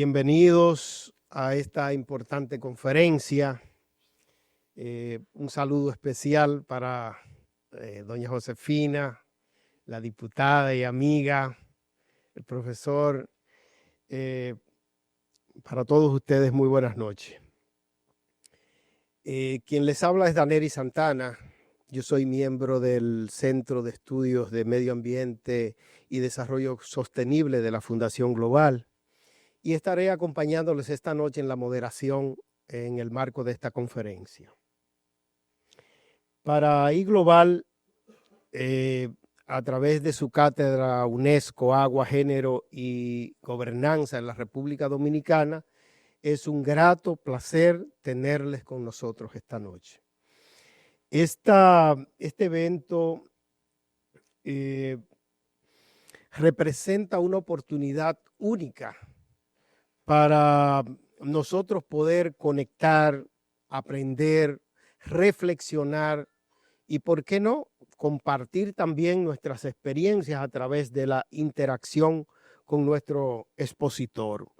Bienvenidos a esta importante conferencia. Un saludo especial para doña Josefina, la diputada y amiga, el profesor. Para todos ustedes, muy buenas noches. Quien les habla es Daneri Santana. Yo soy miembro del Centro de Estudios de Medio Ambiente y Desarrollo Sostenible de la Fundación Global. Y estaré acompañándoles esta noche en la moderación en el marco de esta conferencia. Para iGlobal, a través de su cátedra UNESCO, Agua, Género y Gobernanza en la República Dominicana, es un grato placer tenerles con nosotros esta noche. Este evento representa una oportunidad única para nosotros poder conectar, aprender, reflexionar y, ¿por qué no?, compartir también nuestras experiencias a través de la interacción con nuestro expositor.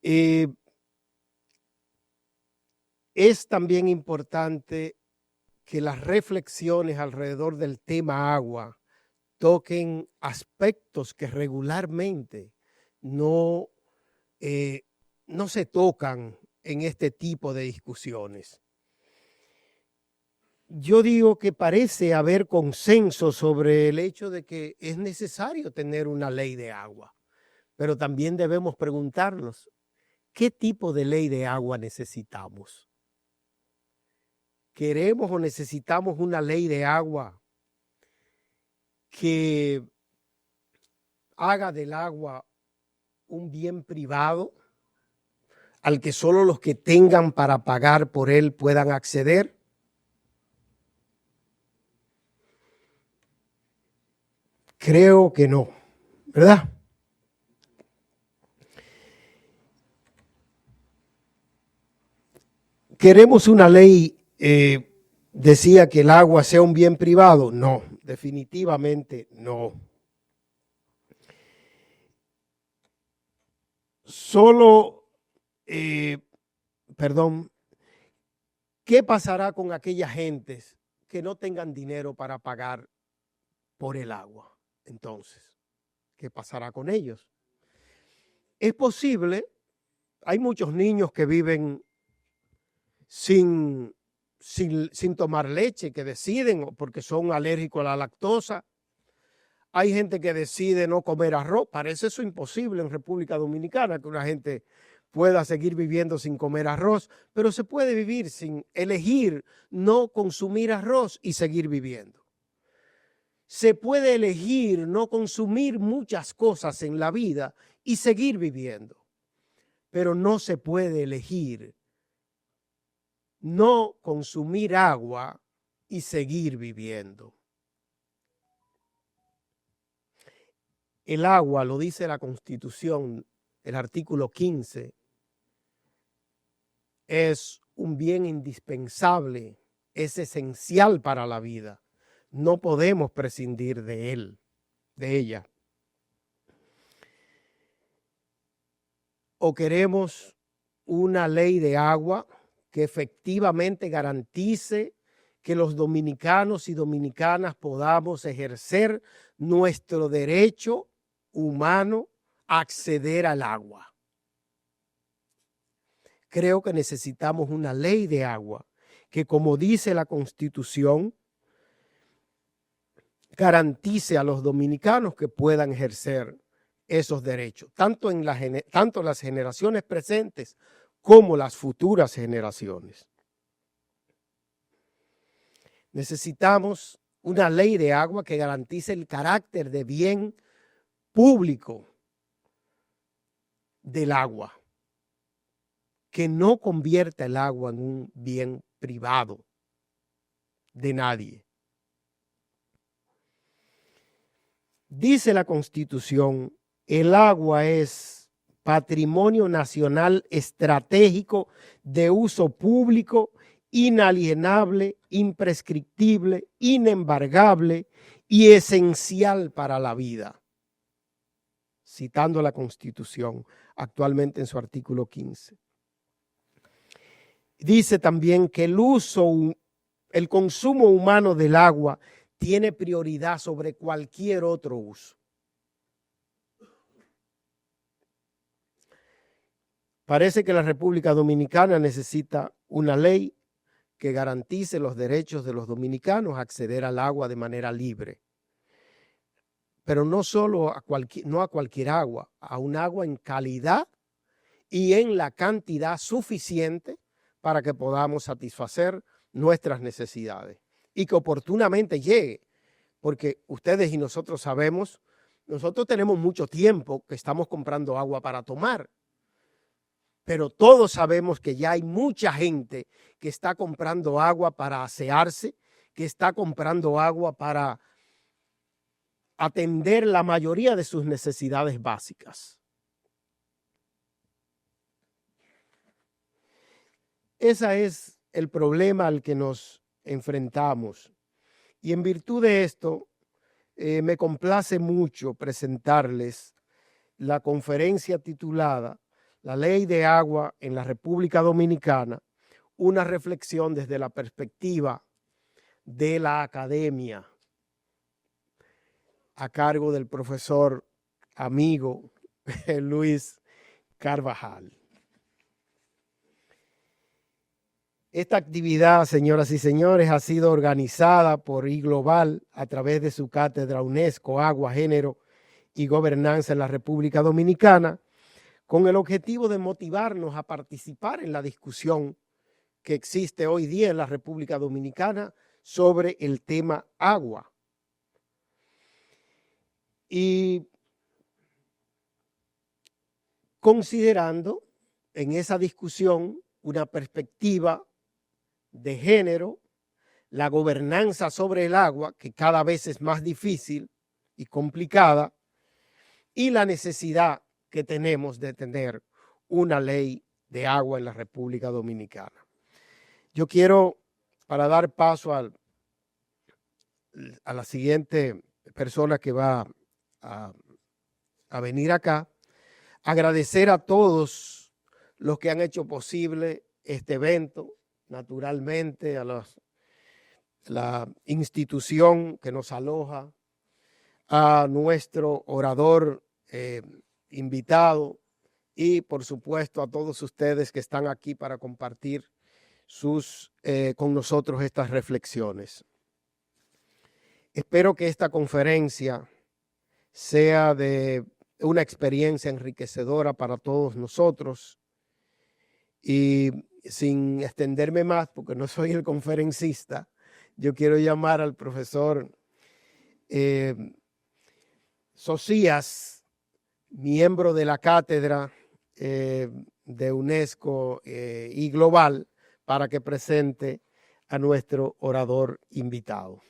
Es también importante que las reflexiones alrededor del tema agua toquen aspectos que regularmente no se tocan en este tipo de discusiones. Yo digo que parece haber consenso sobre el hecho de que es necesario tener una ley de agua, pero también debemos preguntarnos, ¿qué tipo de ley de agua necesitamos? ¿Queremos o necesitamos una ley de agua que haga del agua un bien privado al que solo los que tengan para pagar por él puedan acceder? Creo que no, ¿verdad? ¿Queremos una ley, decía que el agua sea un bien privado? No, definitivamente no. ¿Qué pasará con aquellas gentes que no tengan dinero para pagar por el agua? Entonces, ¿qué pasará con ellos? Es posible, hay muchos niños que viven sin tomar leche, que deciden porque son alérgicos a la lactosa. Hay gente que decide no comer arroz. Parece eso imposible en República Dominicana, que una gente pueda seguir viviendo sin comer arroz, pero se puede vivir sin elegir no consumir arroz y seguir viviendo. Se puede elegir no consumir muchas cosas en la vida y seguir viviendo, pero no se puede elegir no consumir agua y seguir viviendo. El agua, lo dice la Constitución, el artículo 15, es un bien indispensable, es esencial para la vida. No podemos prescindir de él, de ella. O queremos una ley de agua que efectivamente garantice que los dominicanos y dominicanas podamos ejercer nuestro derecho humano a acceder al agua. Creo que necesitamos una ley de agua que, como dice la Constitución, garantice a los dominicanos que puedan ejercer esos derechos, tanto las generaciones presentes como las futuras generaciones. Necesitamos una ley de agua que garantice el carácter de bien público del agua, que no convierta el agua en un bien privado de nadie. Dice la Constitución, el agua es patrimonio nacional estratégico de uso público, inalienable, imprescriptible, inembargable y esencial para la vida. citando la Constitución, actualmente en su artículo 15. Dice también que el consumo humano del agua tiene prioridad sobre cualquier otro uso. Parece que la República Dominicana necesita una ley que garantice los derechos de los dominicanos a acceder al agua de manera libre. Pero no solo no a cualquier agua, a un agua en calidad y en la cantidad suficiente para que podamos satisfacer nuestras necesidades y que oportunamente llegue, porque ustedes y nosotros sabemos, nosotros tenemos mucho tiempo que estamos comprando agua para tomar, pero todos sabemos que ya hay mucha gente que está comprando agua para asearse, que está comprando agua para atender la mayoría de sus necesidades básicas. Ese es el problema al que nos enfrentamos. Y en virtud de esto, me complace mucho presentarles la conferencia titulada La Ley de Agua en la República Dominicana, una reflexión desde la perspectiva de la academia, a cargo del profesor amigo Luis Carvajal. Esta actividad, señoras y señores, ha sido organizada por iGlobal a través de su cátedra UNESCO, Agua, Género y Gobernanza en la República Dominicana, con el objetivo de motivarnos a participar en la discusión que existe hoy día en la República Dominicana sobre el tema agua. Y considerando en esa discusión una perspectiva de género, la gobernanza sobre el agua, que cada vez es más difícil y complicada, y la necesidad que tenemos de tener una ley de agua en la República Dominicana. Yo quiero, para dar paso a la siguiente persona que va a venir acá, agradecer a todos los que han hecho posible este evento, naturalmente a la institución que nos aloja, a nuestro orador invitado y por supuesto a todos ustedes que están aquí para compartir con nosotros estas reflexiones. Espero que esta conferencia sea de una experiencia enriquecedora para todos nosotros y sin extenderme más, porque no soy el conferencista, yo quiero llamar al profesor Socias, miembro de la cátedra de UNESCO y Global, para que presente a nuestro orador invitado.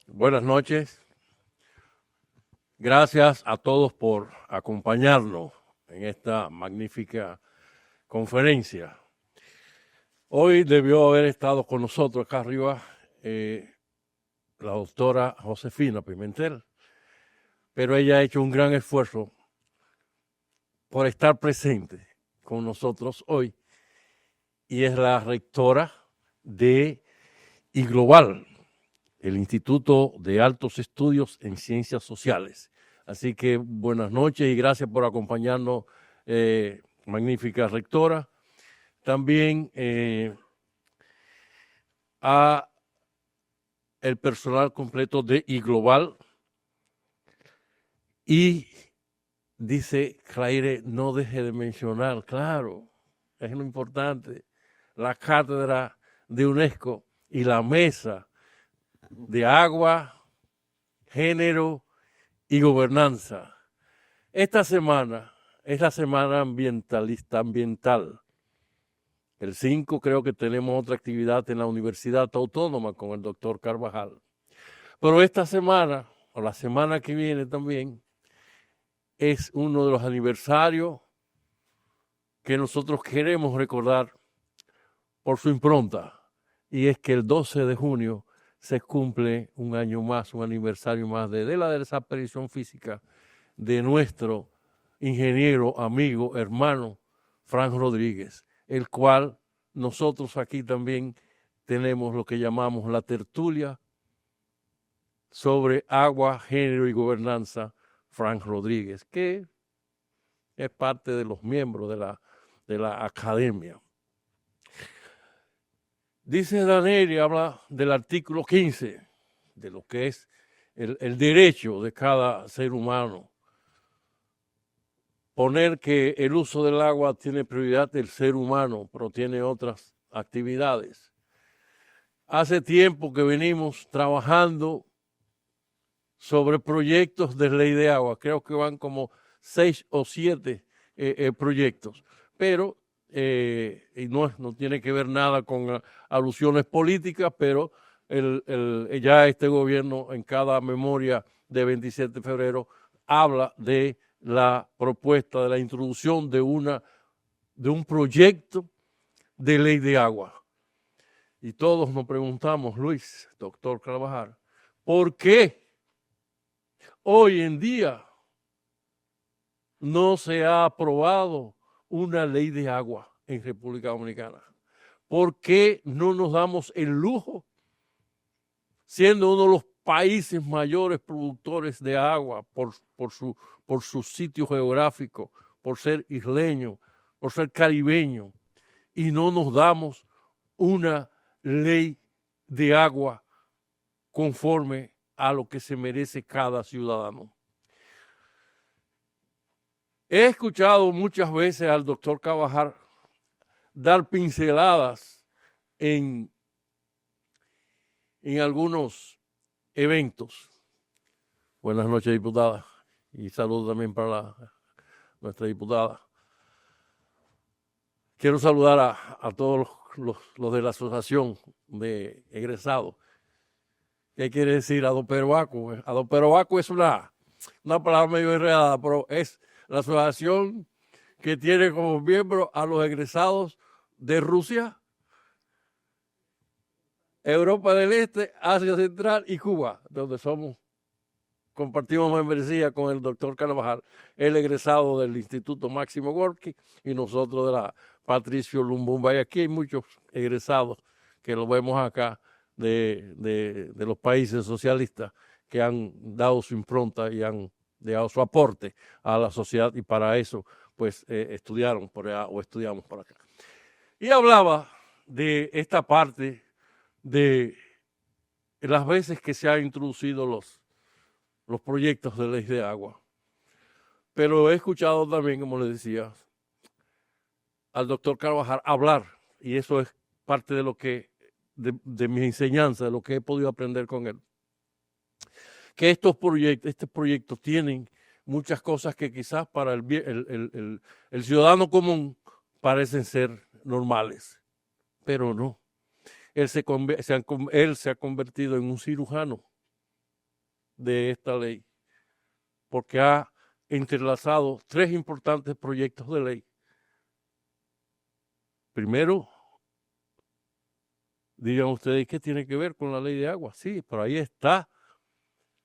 Buenas noches. Gracias a todos por acompañarnos en esta magnífica conferencia. Hoy debió haber estado con nosotros acá arriba la doctora Josefina Pimentel, pero ella ha hecho un gran esfuerzo por estar presente con nosotros hoy y es la rectora de iGlobal, el Instituto de Altos Estudios en Ciencias Sociales. Así que buenas noches y gracias por acompañarnos, magnífica rectora. También a el personal completo de iGlobal. Y dice Claire, no deje de mencionar, claro, es lo importante, la cátedra de UNESCO y la mesa de agua, género y gobernanza. Esta semana es la semana ambiental. El 5 creo que tenemos otra actividad en la Universidad Autónoma con el doctor Carvajal. Pero esta semana, o la semana que viene también, es uno de los aniversarios que nosotros queremos recordar por su impronta, y es que el 12 de junio se cumple un año más, un aniversario más de la desaparición física de nuestro ingeniero, amigo, hermano, Frank Rodríguez, el cual nosotros aquí también tenemos lo que llamamos la tertulia sobre agua, género y gobernanza, Frank Rodríguez, que es parte de los miembros de la academia. Dice Daneri, habla del artículo 15, de lo que es el derecho de cada ser humano. Poner que el uso del agua tiene prioridad del ser humano, pero tiene otras actividades. Hace tiempo que venimos trabajando sobre proyectos de ley de agua. Creo que van como 6 o 7 proyectos, pero y no tiene que ver nada con alusiones políticas, pero ya este gobierno en cada memoria de 27 de febrero habla de la propuesta de la introducción de un proyecto de ley de agua. Y todos nos preguntamos, Luis, doctor Carvajal, ¿por qué hoy en día no se ha aprobado una ley de agua en República Dominicana? ¿Por qué no nos damos el lujo, siendo uno de los países mayores productores de agua por su sitio geográfico, por ser isleño, por ser caribeño, y no nos damos una ley de agua conforme a lo que se merece cada ciudadano? He escuchado muchas veces al doctor Carvajal dar pinceladas en algunos eventos. Buenas noches, diputada, y saludo también para nuestra diputada. Quiero saludar a todos los de la asociación de egresados. ¿Qué quiere decir adoperoaco? Adoperoaco es una palabra medio enredada, pero es la asociación que tiene como miembro a los egresados de Rusia, Europa del Este, Asia Central y Cuba, donde compartimos membresía con el doctor Carvajal, el egresado del Instituto Máximo Gorki, y nosotros de la Patricio Lumumba. Y aquí hay muchos egresados que lo vemos acá de los países socialistas que han dado su impronta y han dado su aporte a la sociedad, y para eso pues estudiaron por allá o estudiamos por acá. Y hablaba de esta parte de las veces que se han introducido los proyectos de ley de agua. Pero he escuchado también, como les decía, al doctor Carvajal hablar, y eso es parte de lo que, de mi enseñanza, de lo que he podido aprender con él, que estos proyectos tienen muchas cosas que quizás para el ciudadano común parecen ser normales, pero no. Él se ha convertido en un cirujano de esta ley, porque ha entrelazado 3 importantes proyectos de ley. Primero, digan ustedes, ¿qué tiene que ver con la ley de agua? Sí, pero ahí está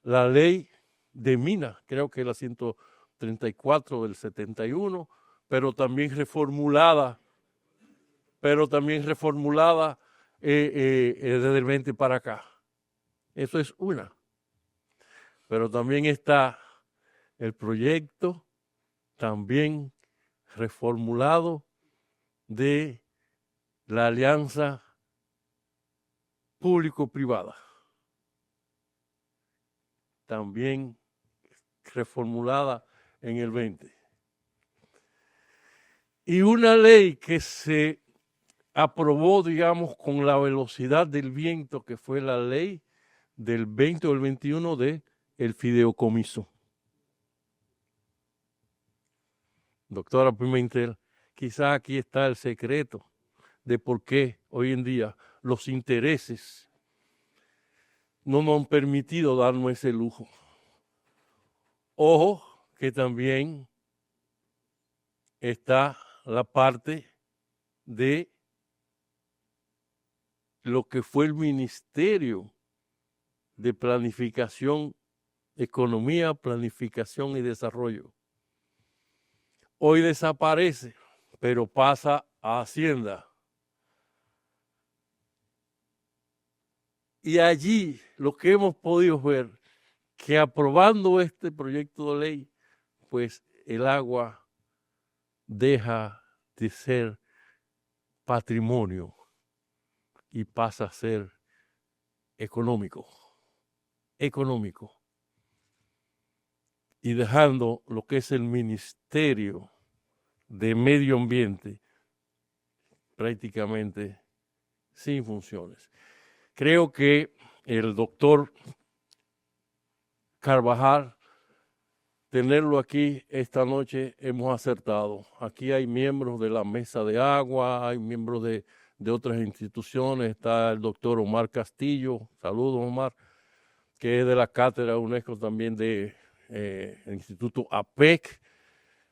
la ley de minas, creo que la 134 del 71, pero también reformulada desde el 20 para acá. Eso es una. Pero también está el proyecto también reformulado de la alianza público-privada. También reformulada en el 20. Y una ley que se aprobó, digamos, con la velocidad del viento, que fue la ley del 20 o el 21 de el fideicomiso. Doctora Pimentel, quizá aquí está el secreto de por qué hoy en día los intereses no nos han permitido darnos ese lujo. Ojo que también está la parte de lo que fue el Ministerio de Planificación, Economía, Planificación y Desarrollo. Hoy desaparece, pero pasa a Hacienda. Y allí lo que hemos podido ver, que aprobando este proyecto de ley, pues el agua deja de ser patrimonio y pasa a ser económico. Y dejando lo que es el Ministerio de Medio Ambiente prácticamente sin funciones. Creo que el doctor Carvajal, tenerlo aquí esta noche, hemos acertado. Aquí hay miembros de la Mesa de Agua, hay miembros de otras instituciones, está el doctor Omar Castillo, saludos Omar, que es de la cátedra UNESCO también del Instituto APEC.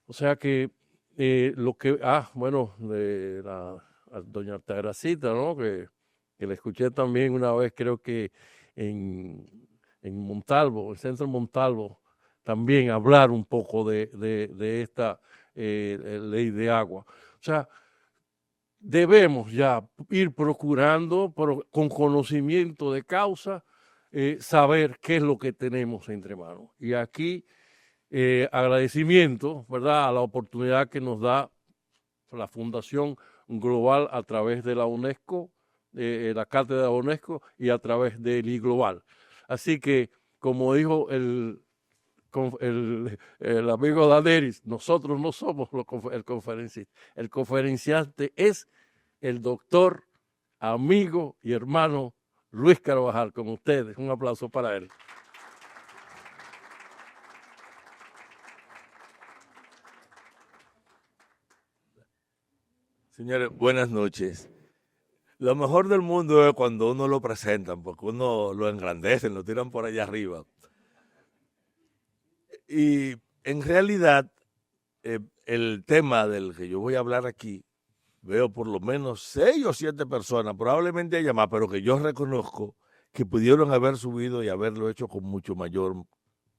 O sea que lo que, de a doña Altagracita, ¿no? Que la escuché también una vez, creo que en Montalvo, el Centro Montalvo, también hablar un poco de esta ley de agua. O sea, debemos ya ir procurando, con conocimiento de causa, saber qué es lo que tenemos entre manos. Y aquí, agradecimiento, ¿verdad?, a la oportunidad que nos da la Fundación Global a través de la UNESCO, la cátedra de UNESCO y a través del IGlobal. Así que, como dijo el amigo Daneris, nosotros no somos el conferencista. El conferenciante es el doctor, amigo y hermano Luis Carvajal, con ustedes. Un aplauso para él. Señores, buenas noches. Lo mejor del mundo es cuando uno lo presentan, porque uno lo engrandecen, lo tiran por allá arriba. Y en realidad, el tema del que yo voy a hablar aquí, veo por lo menos 6 o 7 personas, probablemente haya más, pero que yo reconozco que pudieron haber subido y haberlo hecho con mucho mayor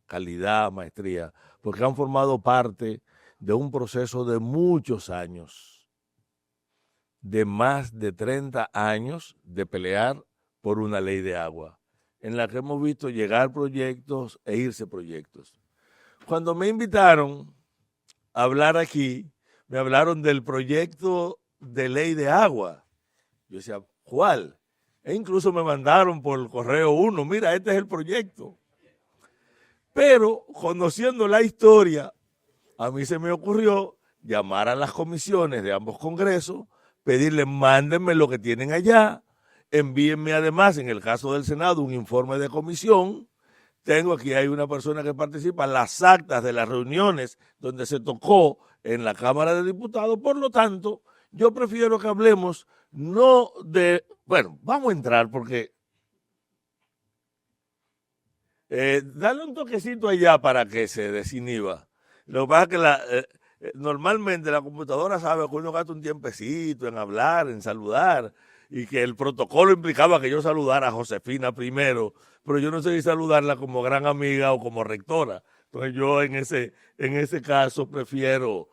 calidad, maestría, porque han formado parte de un proceso de muchos años, de más de 30 años de pelear por una ley de agua, en la que hemos visto llegar proyectos e irse proyectos. Cuando me invitaron a hablar aquí, me hablaron del proyecto de ley de agua. Yo decía, ¿cuál? E incluso me mandaron por el correo uno, mira, este es el proyecto. Pero, conociendo la historia, a mí se me ocurrió llamar a las comisiones de ambos congresos, pedirles, mándenme lo que tienen allá, envíenme además, en el caso del Senado, un informe de comisión. Tengo aquí, hay una persona que participa, las actas de las reuniones donde se tocó en la Cámara de Diputados. Por lo tanto, yo prefiero que hablemos no de... Bueno, vamos a entrar porque... dale un toquecito allá para que se desinhiba. Lo que pasa es que normalmente la computadora sabe que uno gasta un tiempecito en hablar, en saludar, y que el protocolo implicaba que yo saludara a Josefina primero, pero yo no sé si saludarla como gran amiga o como rectora. Entonces yo en ese caso prefiero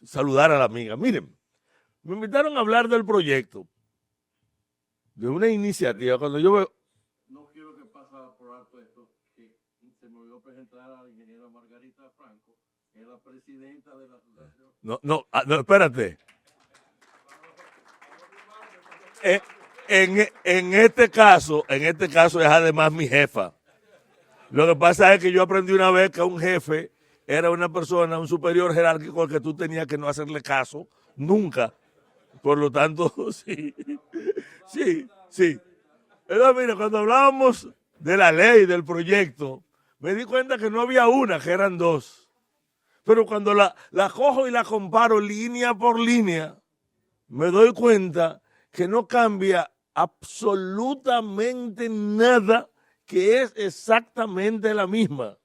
saludar a la amiga. Miren, me invitaron a hablar del proyecto, de una iniciativa. Cuando yo veo... No quiero que pase por alto esto, que se me olvidó presentar a la ingeniera Margarita Franco, que es la presidenta de la asociación. No, espérate. En este caso es además mi jefa. Lo que pasa es que yo aprendí una vez que un jefe era una persona, un superior jerárquico al que tú tenías que no hacerle caso nunca. Por lo tanto, sí. Entonces, mira, cuando hablábamos de la ley, del proyecto, me di cuenta que no había una, que eran 2. Pero cuando la cojo y la comparo línea por línea, me doy cuenta que no cambia absolutamente nada, que es exactamente la misma.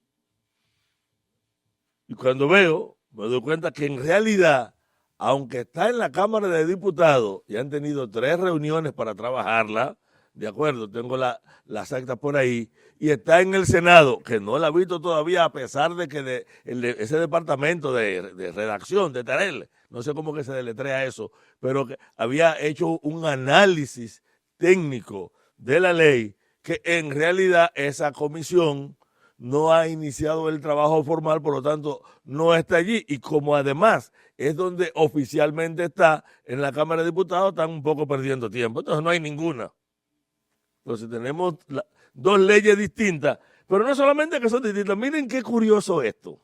Y cuando veo, me doy cuenta que en realidad aunque está en la Cámara de Diputados y han tenido 3 reuniones para trabajarla, de acuerdo, tengo las actas por ahí, y está en el Senado, que no la he visto todavía, a pesar de que ese departamento de redacción, de Terel, no sé cómo que se deletrea eso, pero que había hecho un análisis técnico de la ley, que en realidad esa comisión no ha iniciado el trabajo formal, por lo tanto no está allí, y como además es donde oficialmente está en la Cámara de Diputados, están un poco perdiendo tiempo, entonces no hay ninguna. Entonces tenemos 2 leyes distintas, pero no solamente que son distintas, miren qué curioso esto.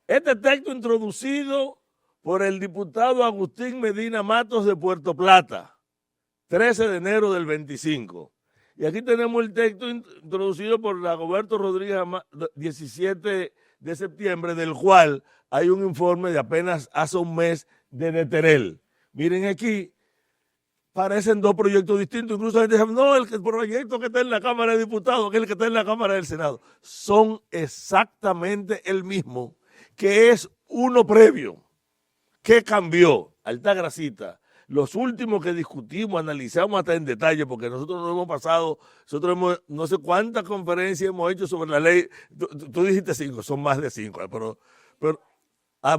Este texto introducido por el diputado Agustín Medina Matos de Puerto Plata, 13 de enero del 25. Y aquí tenemos el texto introducido por Dagoberto Rodríguez, 17 de septiembre, del cual hay un informe de apenas hace un mes de Neterel. Miren aquí, parecen 2 proyectos distintos, incluso la gente dice, no, el proyecto que está en la Cámara de Diputados, que es el que está en la Cámara del Senado, son exactamente el mismo, que es uno previo. ¿Qué cambió? Alta grasita. Los últimos que discutimos, analizamos hasta en detalle, porque nosotros nos hemos pasado, no sé cuántas conferencias hemos hecho sobre la ley, tú dijiste 5, son más de 5, pero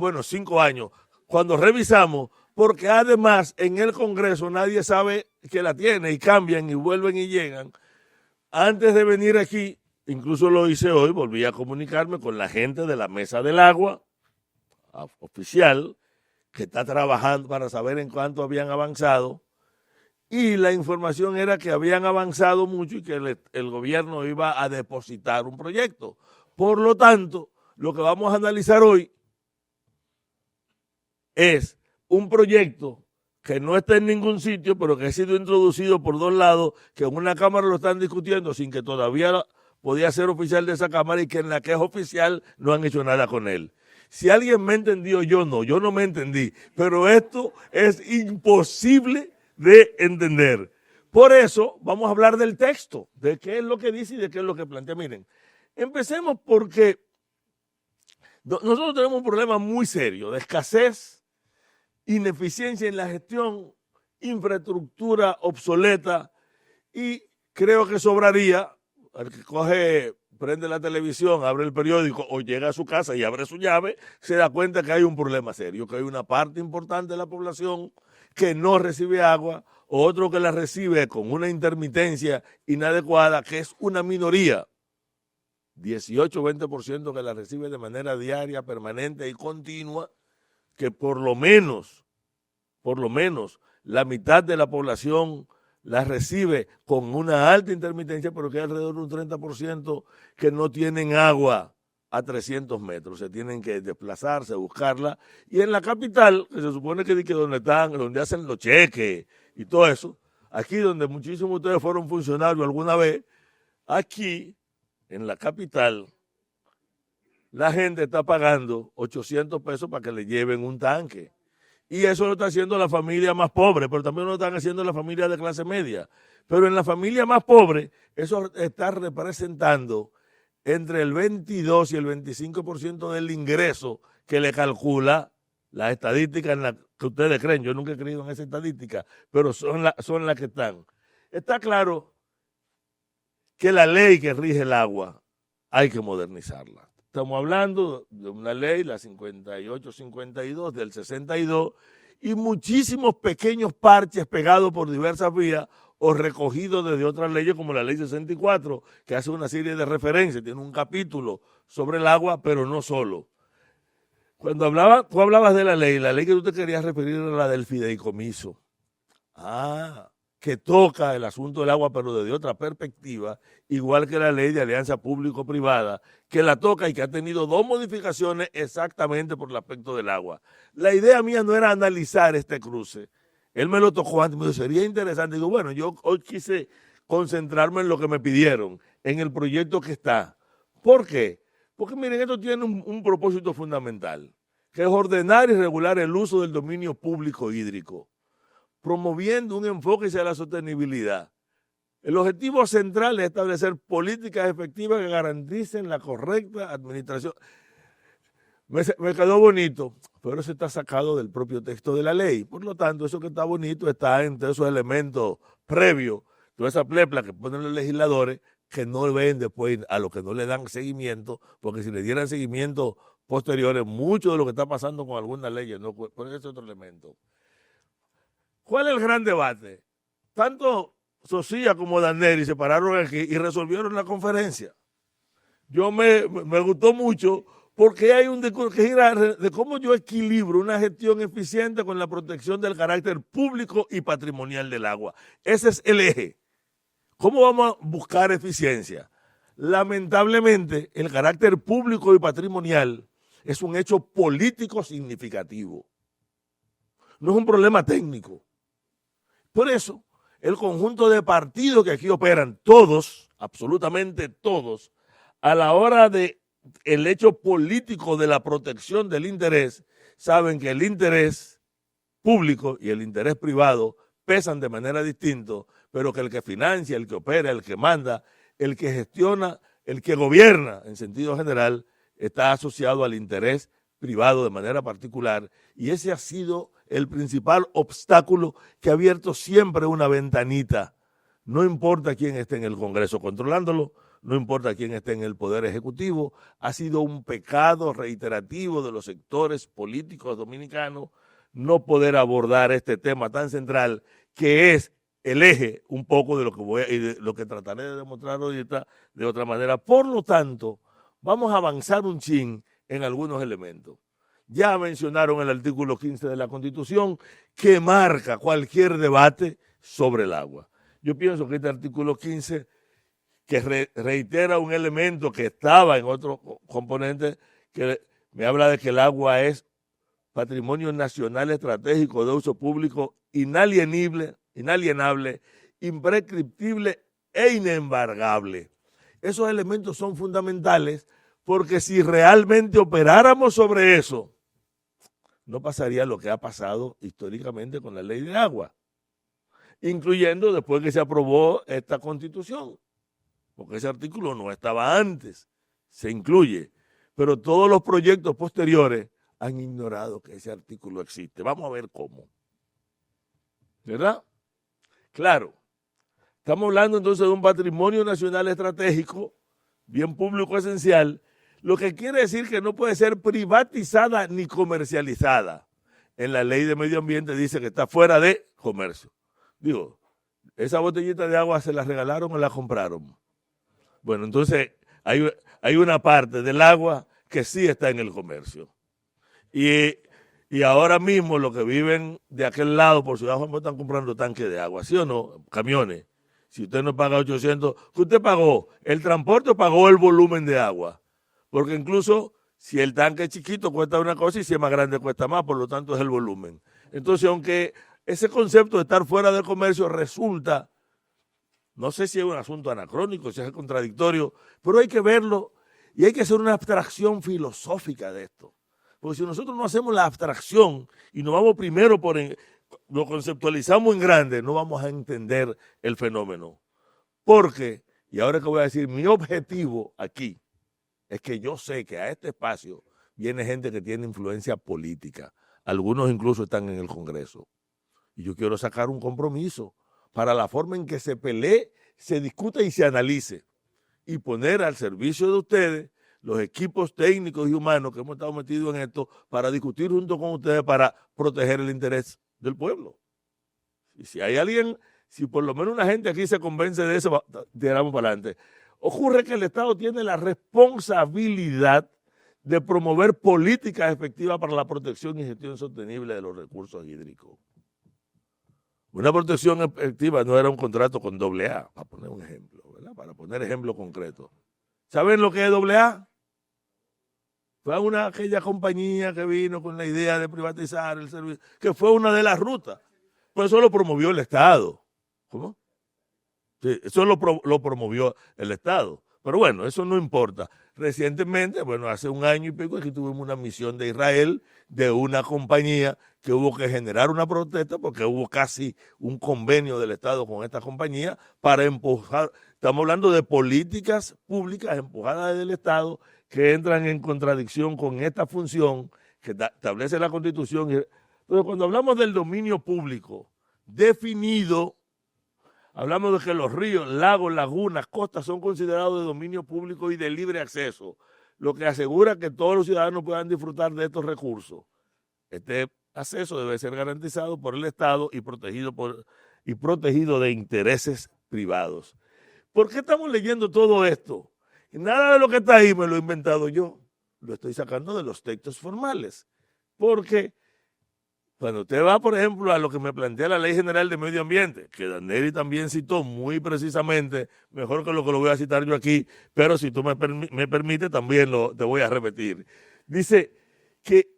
bueno, 5 años, cuando revisamos, porque además en el Congreso nadie sabe que la tiene y cambian y vuelven y llegan. Antes de venir aquí, incluso lo hice hoy, volví a comunicarme con la gente de la Mesa del Agua, oficial, que está trabajando para saber en cuánto habían avanzado, y la información era que habían avanzado mucho y que el gobierno iba a depositar un proyecto. Por lo tanto, lo que vamos a analizar hoy es un proyecto que no está en ningún sitio, pero que ha sido introducido por 2 lados, que en una Cámara lo están discutiendo sin que todavía podía ser oficial de esa Cámara, y que en la que es oficial no han hecho nada con él. Si alguien me entendió, yo no me entendí, pero esto es imposible de entender. Por eso vamos a hablar del texto, de qué es lo que dice y de qué es lo que plantea. Miren, empecemos porque nosotros tenemos un problema muy serio de escasez, ineficiencia en la gestión, infraestructura obsoleta, y creo que sobraría, el que prende la televisión, abre el periódico o llega a su casa y abre su llave, se da cuenta que hay un problema serio, que hay una parte importante de la población que no recibe agua, otro que la recibe con una intermitencia inadecuada, que es una minoría, 18-20% que la recibe de manera diaria, permanente y continua, que por lo menos la mitad de la población la recibe con una alta intermitencia, pero que hay alrededor de un 30% que no tienen agua a 300 metros, se tienen que desplazarse, buscarla. Y en la capital, que se supone que donde hacen los cheques y todo eso, aquí donde muchísimos de ustedes fueron funcionarios alguna vez, aquí en la capital, la gente está pagando 800 pesos para que le lleven un tanque. Y eso lo está haciendo la familia más pobre, pero también lo están haciendo la familia de clase media. Pero en la familia más pobre, eso está representando entre el 22 y el 25% del ingreso que le calcula la estadística en la que ustedes creen. Yo nunca he creído en esa estadística, pero son las que están. Está claro que la ley que rige el agua hay que modernizarla. Estamos hablando de una ley, la 5852 del 62, y muchísimos pequeños parches pegados por diversas vías o recogidos desde otras leyes como la ley 64, que hace una serie de referencias, tiene un capítulo sobre el agua, pero no solo. Cuando tú hablabas de la ley que tú te querías referir era la del fideicomiso. Que toca el asunto del agua, pero desde otra perspectiva, igual que la ley de alianza público-privada, que la toca y que ha tenido 2 modificaciones exactamente por el aspecto del agua. La idea mía no era analizar este cruce. Él me lo tocó antes, me dijo, sería interesante. Digo, bueno, yo hoy quise concentrarme en lo que me pidieron, en el proyecto que está. ¿Por qué? Porque miren, esto tiene un propósito fundamental, que es ordenar y regular el uso del dominio público hídrico, promoviendo un enfoque hacia la sostenibilidad. El objetivo central es establecer políticas efectivas que garanticen la correcta administración. me quedó bonito, pero eso está sacado del propio texto de la ley. Por lo tanto, eso que está bonito está entre esos elementos previos, toda esa plepla que ponen los legisladores que no ven después a los que no le dan seguimiento, porque si le dieran seguimiento posteriores, mucho de lo que está pasando con algunas leyes, no, por ese otro elemento. ¿Cuál es el gran debate? Tanto Socía como Daneri se pararon aquí y resolvieron la conferencia. Yo me gustó mucho porque hay un discurso que gira de cómo yo equilibro una gestión eficiente con la protección del carácter público y patrimonial del agua. Ese es el eje. ¿Cómo vamos a buscar eficiencia? Lamentablemente, el carácter público y patrimonial es un hecho político significativo. No es un problema técnico. Por eso, el conjunto de partidos que aquí operan, todos, absolutamente todos, a la hora de el hecho político de la protección del interés, saben que el interés público y el interés privado pesan de manera distinta, pero que el que financia, el que opera, el que manda, el que gestiona, el que gobierna en sentido general, está asociado al interés privado de manera particular, y ese ha sido el principal obstáculo que ha abierto siempre una ventanita. No importa quién esté en el Congreso controlándolo, no importa quién esté en el Poder Ejecutivo, ha sido un pecado reiterativo de los sectores políticos dominicanos no poder abordar este tema tan central que es el eje un poco de lo que y de lo que trataré de demostrar ahorita de otra manera. Por lo tanto, vamos a avanzar un chin en algunos elementos. Ya mencionaron el artículo 15 de la Constitución que marca cualquier debate sobre el agua. Yo pienso que este artículo 15, que reitera un elemento que estaba en otro componente, que me habla de que el agua es patrimonio nacional estratégico de uso público inalienable, imprescriptible e inembargable. Esos elementos son fundamentales porque si realmente operáramos sobre eso, no pasaría lo que ha pasado históricamente con la ley de agua, incluyendo después que se aprobó esta Constitución, porque ese artículo no estaba antes, se incluye, pero todos los proyectos posteriores han ignorado que ese artículo existe. Vamos a ver cómo. ¿Verdad? Claro. Estamos hablando entonces de un patrimonio nacional estratégico, bien público esencial, lo que quiere decir que no puede ser privatizada ni comercializada. En la ley de medio ambiente dice que está fuera de comercio. Digo, esa botellita de agua se la regalaron o la compraron. Bueno, entonces hay una parte del agua que sí está en el comercio. Y ahora mismo los que viven de aquel lado por Ciudad Juan están comprando tanques de agua, ¿sí o no? Camiones. Si usted no paga 800, ¿qué usted pagó? ¿El transporte o pagó el volumen de agua? Porque incluso si el tanque es chiquito cuesta una cosa y si es más grande cuesta más, por lo tanto es el volumen. Entonces, aunque ese concepto de estar fuera del comercio resulta, no sé si es un asunto anacrónico, si es contradictorio, pero hay que verlo y hay que hacer una abstracción filosófica de esto. Porque si nosotros no hacemos la abstracción y nos vamos primero lo conceptualizamos en grande, no vamos a entender el fenómeno. Porque, y ahora que voy a decir, mi objetivo aquí es que yo sé que a este espacio viene gente que tiene influencia política. Algunos incluso están en el Congreso. Y yo quiero sacar un compromiso para la forma en que se pelee, se discute y se analice. Y poner al servicio de ustedes los equipos técnicos y humanos que hemos estado metidos en esto para discutir junto con ustedes para proteger el interés del pueblo. Y si hay alguien, si por lo menos una gente aquí se convence de eso, tiramos para adelante. Ocurre que el Estado tiene la responsabilidad de promover políticas efectivas para la protección y gestión sostenible de los recursos hídricos. Una protección efectiva no era un contrato con AA, para poner un ejemplo, ¿verdad? Para poner ejemplo concreto. ¿Saben lo que es AA? Fue aquella compañía que vino con la idea de privatizar el servicio, que fue una de las rutas. Pues eso lo promovió el Estado. ¿Cómo? Sí, eso lo promovió el Estado. Pero bueno, eso no importa. Recientemente, bueno, hace un año y pico, aquí tuvimos una misión de Israel de una compañía que hubo que generar una protesta porque hubo casi un convenio del Estado con esta compañía para empujar. Estamos hablando de políticas públicas empujadas desde el Estado que entran en contradicción con esta función que establece la Constitución. Entonces, cuando hablamos del dominio público definido, hablamos de que los ríos, lagos, lagunas, costas son considerados de dominio público y de libre acceso, lo que asegura que todos los ciudadanos puedan disfrutar de estos recursos. Este acceso debe ser garantizado por el Estado y protegido de intereses privados. ¿Por qué estamos leyendo todo esto? Y nada de lo que está ahí me lo he inventado yo, lo estoy sacando de los textos formales. Porque cuando usted va, por ejemplo, a lo que me plantea la Ley General de Medio Ambiente, que Daneri también citó muy precisamente, mejor que lo voy a citar yo aquí, pero si tú me permites, también te voy a repetir. Dice que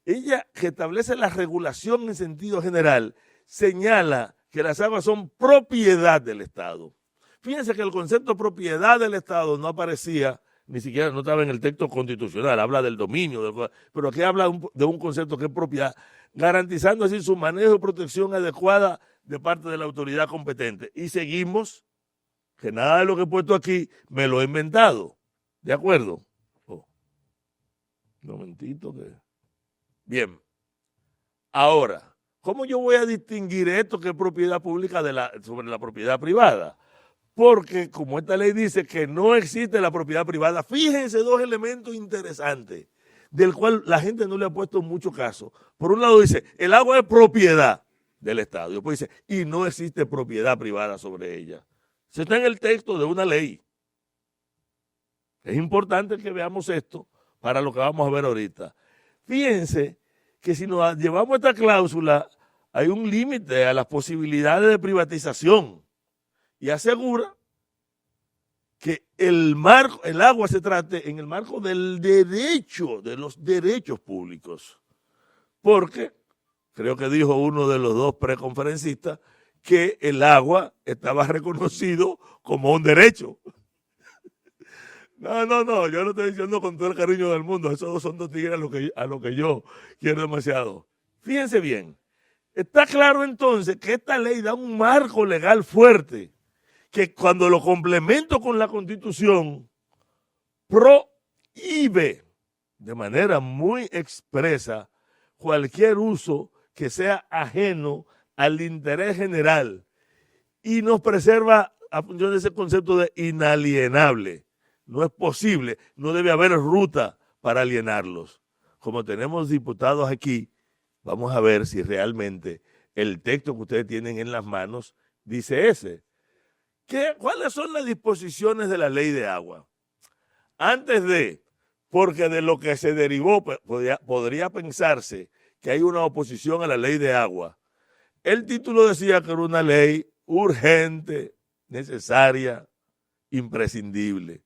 ella, que establece la regulación en sentido general, señala que las aguas son propiedad del Estado. Fíjense que el concepto de propiedad del Estado no aparecía, ni siquiera no estaba en el texto constitucional, habla del dominio, pero aquí habla de un concepto que es propiedad, garantizando así su manejo y protección adecuada de parte de la autoridad competente. Y seguimos, que nada de lo que he puesto aquí me lo he inventado. ¿De acuerdo? Un momentito que... Bien. Ahora, ¿cómo yo voy a distinguir esto que es propiedad pública sobre la propiedad privada? Porque como esta ley dice que no existe la propiedad privada, fíjense dos elementos interesantes, del cual la gente no le ha puesto mucho caso. Por un lado dice, el agua es propiedad del Estado. Y después dice, y no existe propiedad privada sobre ella. Eso está en el texto de una ley. Es importante que veamos esto para lo que vamos a ver ahorita. Fíjense que si nos llevamos esta cláusula, hay un límite a las posibilidades de privatización y asegura que el agua se trate en el marco del derecho, de los derechos públicos. Porque, creo que dijo uno de los dos preconferencistas, que el agua estaba reconocido como un derecho. No, yo no estoy diciendo con todo el cariño del mundo, esos son dos tigres a lo que yo quiero demasiado. Fíjense bien, está claro entonces que esta ley da un marco legal fuerte, que cuando lo complemento con la Constitución, prohíbe de manera muy expresa cualquier uso que sea ajeno al interés general y nos preserva a función de ese concepto de inalienable. No es posible, no debe haber ruta para alienarlos. Como tenemos diputados aquí, vamos a ver si realmente el texto que ustedes tienen en las manos dice ese. ¿Cuáles son las disposiciones de la ley de agua? Porque de lo que se derivó, podría pensarse que hay una oposición a la ley de agua. El título decía que era una ley urgente, necesaria, imprescindible.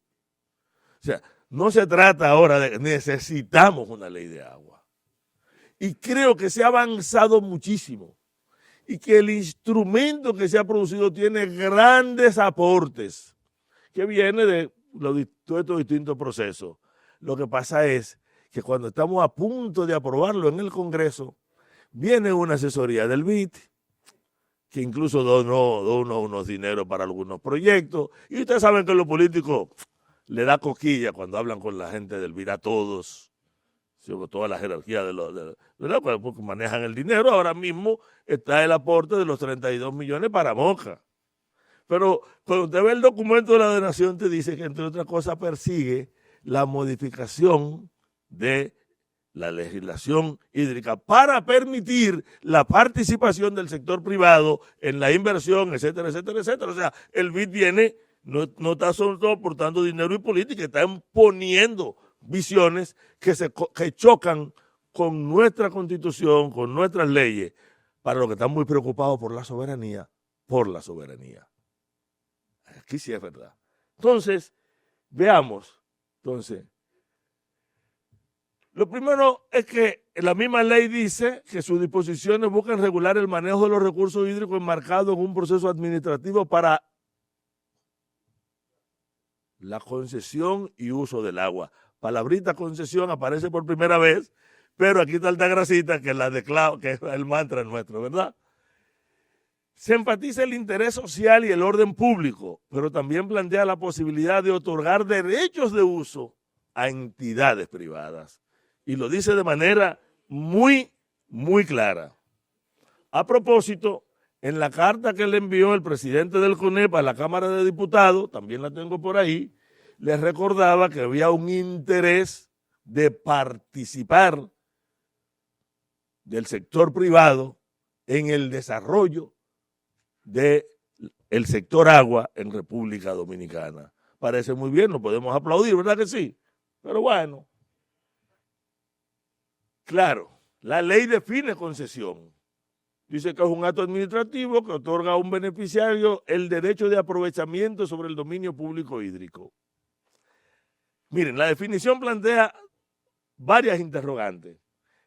O sea, no se trata ahora de que necesitamos una ley de agua. Y creo que se ha avanzado muchísimo y que el instrumento que se ha producido tiene grandes aportes que viene de todos estos distintos procesos. Lo que pasa es que cuando estamos a punto de aprobarlo en el Congreso, viene una asesoría del BID, que incluso donó unos dineros para algunos proyectos, y ustedes saben que los políticos le da coquilla cuando hablan con la gente del BID a todos, con toda la jerarquía porque manejan el dinero. Ahora mismo está el aporte de los 32 millones para Moca. Pero cuando usted ve el documento de la donación, te dice que, entre otras cosas, persigue la modificación de la legislación hídrica para permitir la participación del sector privado en la inversión, etcétera, etcétera, etcétera. O sea, el BID viene, no está solo aportando dinero y política, está imponiendo visiones que chocan con nuestra Constitución, con nuestras leyes, para los que están muy preocupados por la soberanía. Aquí sí es verdad. Entonces, veamos. Lo primero es que la misma ley dice que sus disposiciones buscan regular el manejo de los recursos hídricos enmarcado en un proceso administrativo para la concesión y uso del agua. Palabrita concesión aparece por primera vez, pero aquí está esta grasita que es la de que es el mantra nuestro, ¿verdad? Se enfatiza el interés social y el orden público, pero también plantea la posibilidad de otorgar derechos de uso a entidades privadas. Y lo dice de manera muy, muy clara. A propósito, en la carta que le envió el presidente del CONEP a la Cámara de Diputados, también la tengo por ahí, les recordaba que había un interés de participar del sector privado en el desarrollo del sector agua en República Dominicana. Parece muy bien, lo podemos aplaudir, ¿verdad que sí? Pero bueno, claro, la ley define concesión. Dice que es un acto administrativo que otorga a un beneficiario el derecho de aprovechamiento sobre el dominio público hídrico. Miren, la definición plantea varias interrogantes.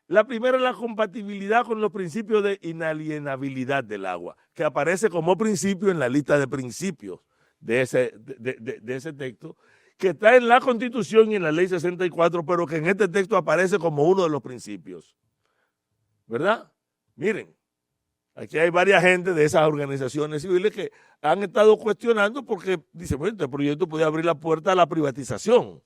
La primera es la compatibilidad con los principios de inalienabilidad del agua, que aparece como principio en la lista de principios de ese texto, que está en la Constitución y en la Ley 64, pero que en este texto aparece como uno de los principios. ¿Verdad? Miren, aquí hay varias gente de esas organizaciones civiles que han estado cuestionando porque dicen, bueno, este proyecto puede abrir la puerta a la privatización.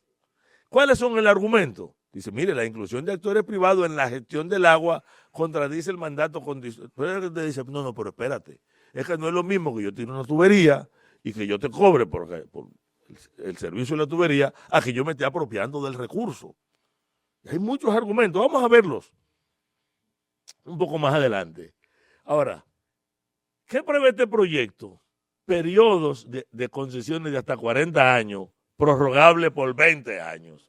¿Cuáles son el argumento? Dice, mire, la inclusión de actores privados en la gestión del agua contradice el mandato condicional. Pero te dice, no, pero espérate, es que no es lo mismo que yo tire una tubería y que yo te cobre por el servicio de la tubería a que yo me esté apropiando del recurso. Hay muchos argumentos, vamos a verlos un poco más adelante. Ahora, ¿qué prevé este proyecto? Periodos de concesiones de hasta 40 años, prorrogable por 20 años.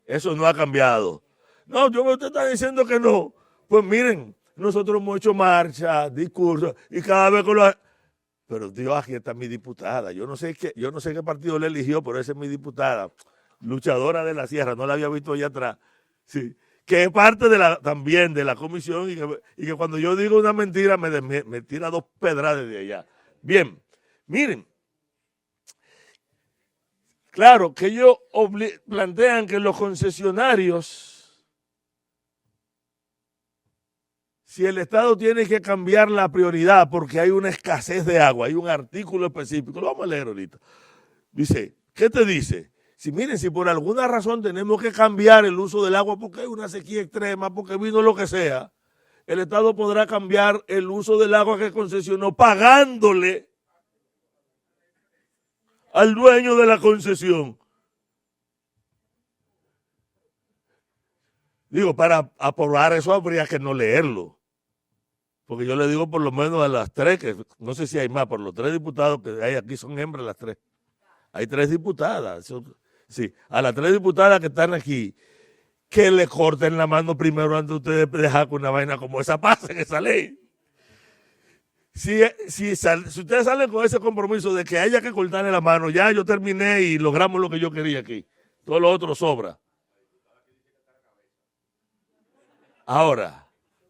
Eso no ha cambiado. No, usted está diciendo que no. Pues miren, nosotros hemos hecho marcha, discursos, y cada vez que lo... Pero Dios, aquí está mi diputada. Yo no sé qué partido le eligió, pero esa es mi diputada. Luchadora de la sierra, no la había visto allá atrás. Sí. Que es parte también de la comisión y que cuando yo digo una mentira me tira 2 pedradas de allá. Bien, miren. Claro, que ellos plantean que los concesionarios, si el Estado tiene que cambiar la prioridad porque hay una escasez de agua, hay un artículo específico, lo vamos a leer ahorita. Dice, ¿qué te dice? Si miren, si por alguna razón tenemos que cambiar el uso del agua porque hay una sequía extrema, porque vino lo que sea, el Estado podrá cambiar el uso del agua que concesionó pagándole al dueño de la concesión. Digo, para aprobar eso habría que no leerlo. Porque yo le digo por lo menos a las 3, que no sé si hay más, por los 3 diputados que hay aquí son hembras las 3. Hay 3 diputadas. Sí, a las 3 diputadas que están aquí, que le corten la mano primero antes de ustedes dejar que una vaina como esa pase en esa ley. Si ustedes salen con ese compromiso de que haya que cortarle la mano, ya yo terminé y logramos lo que yo quería aquí. Todo lo otro sobra. Ahora,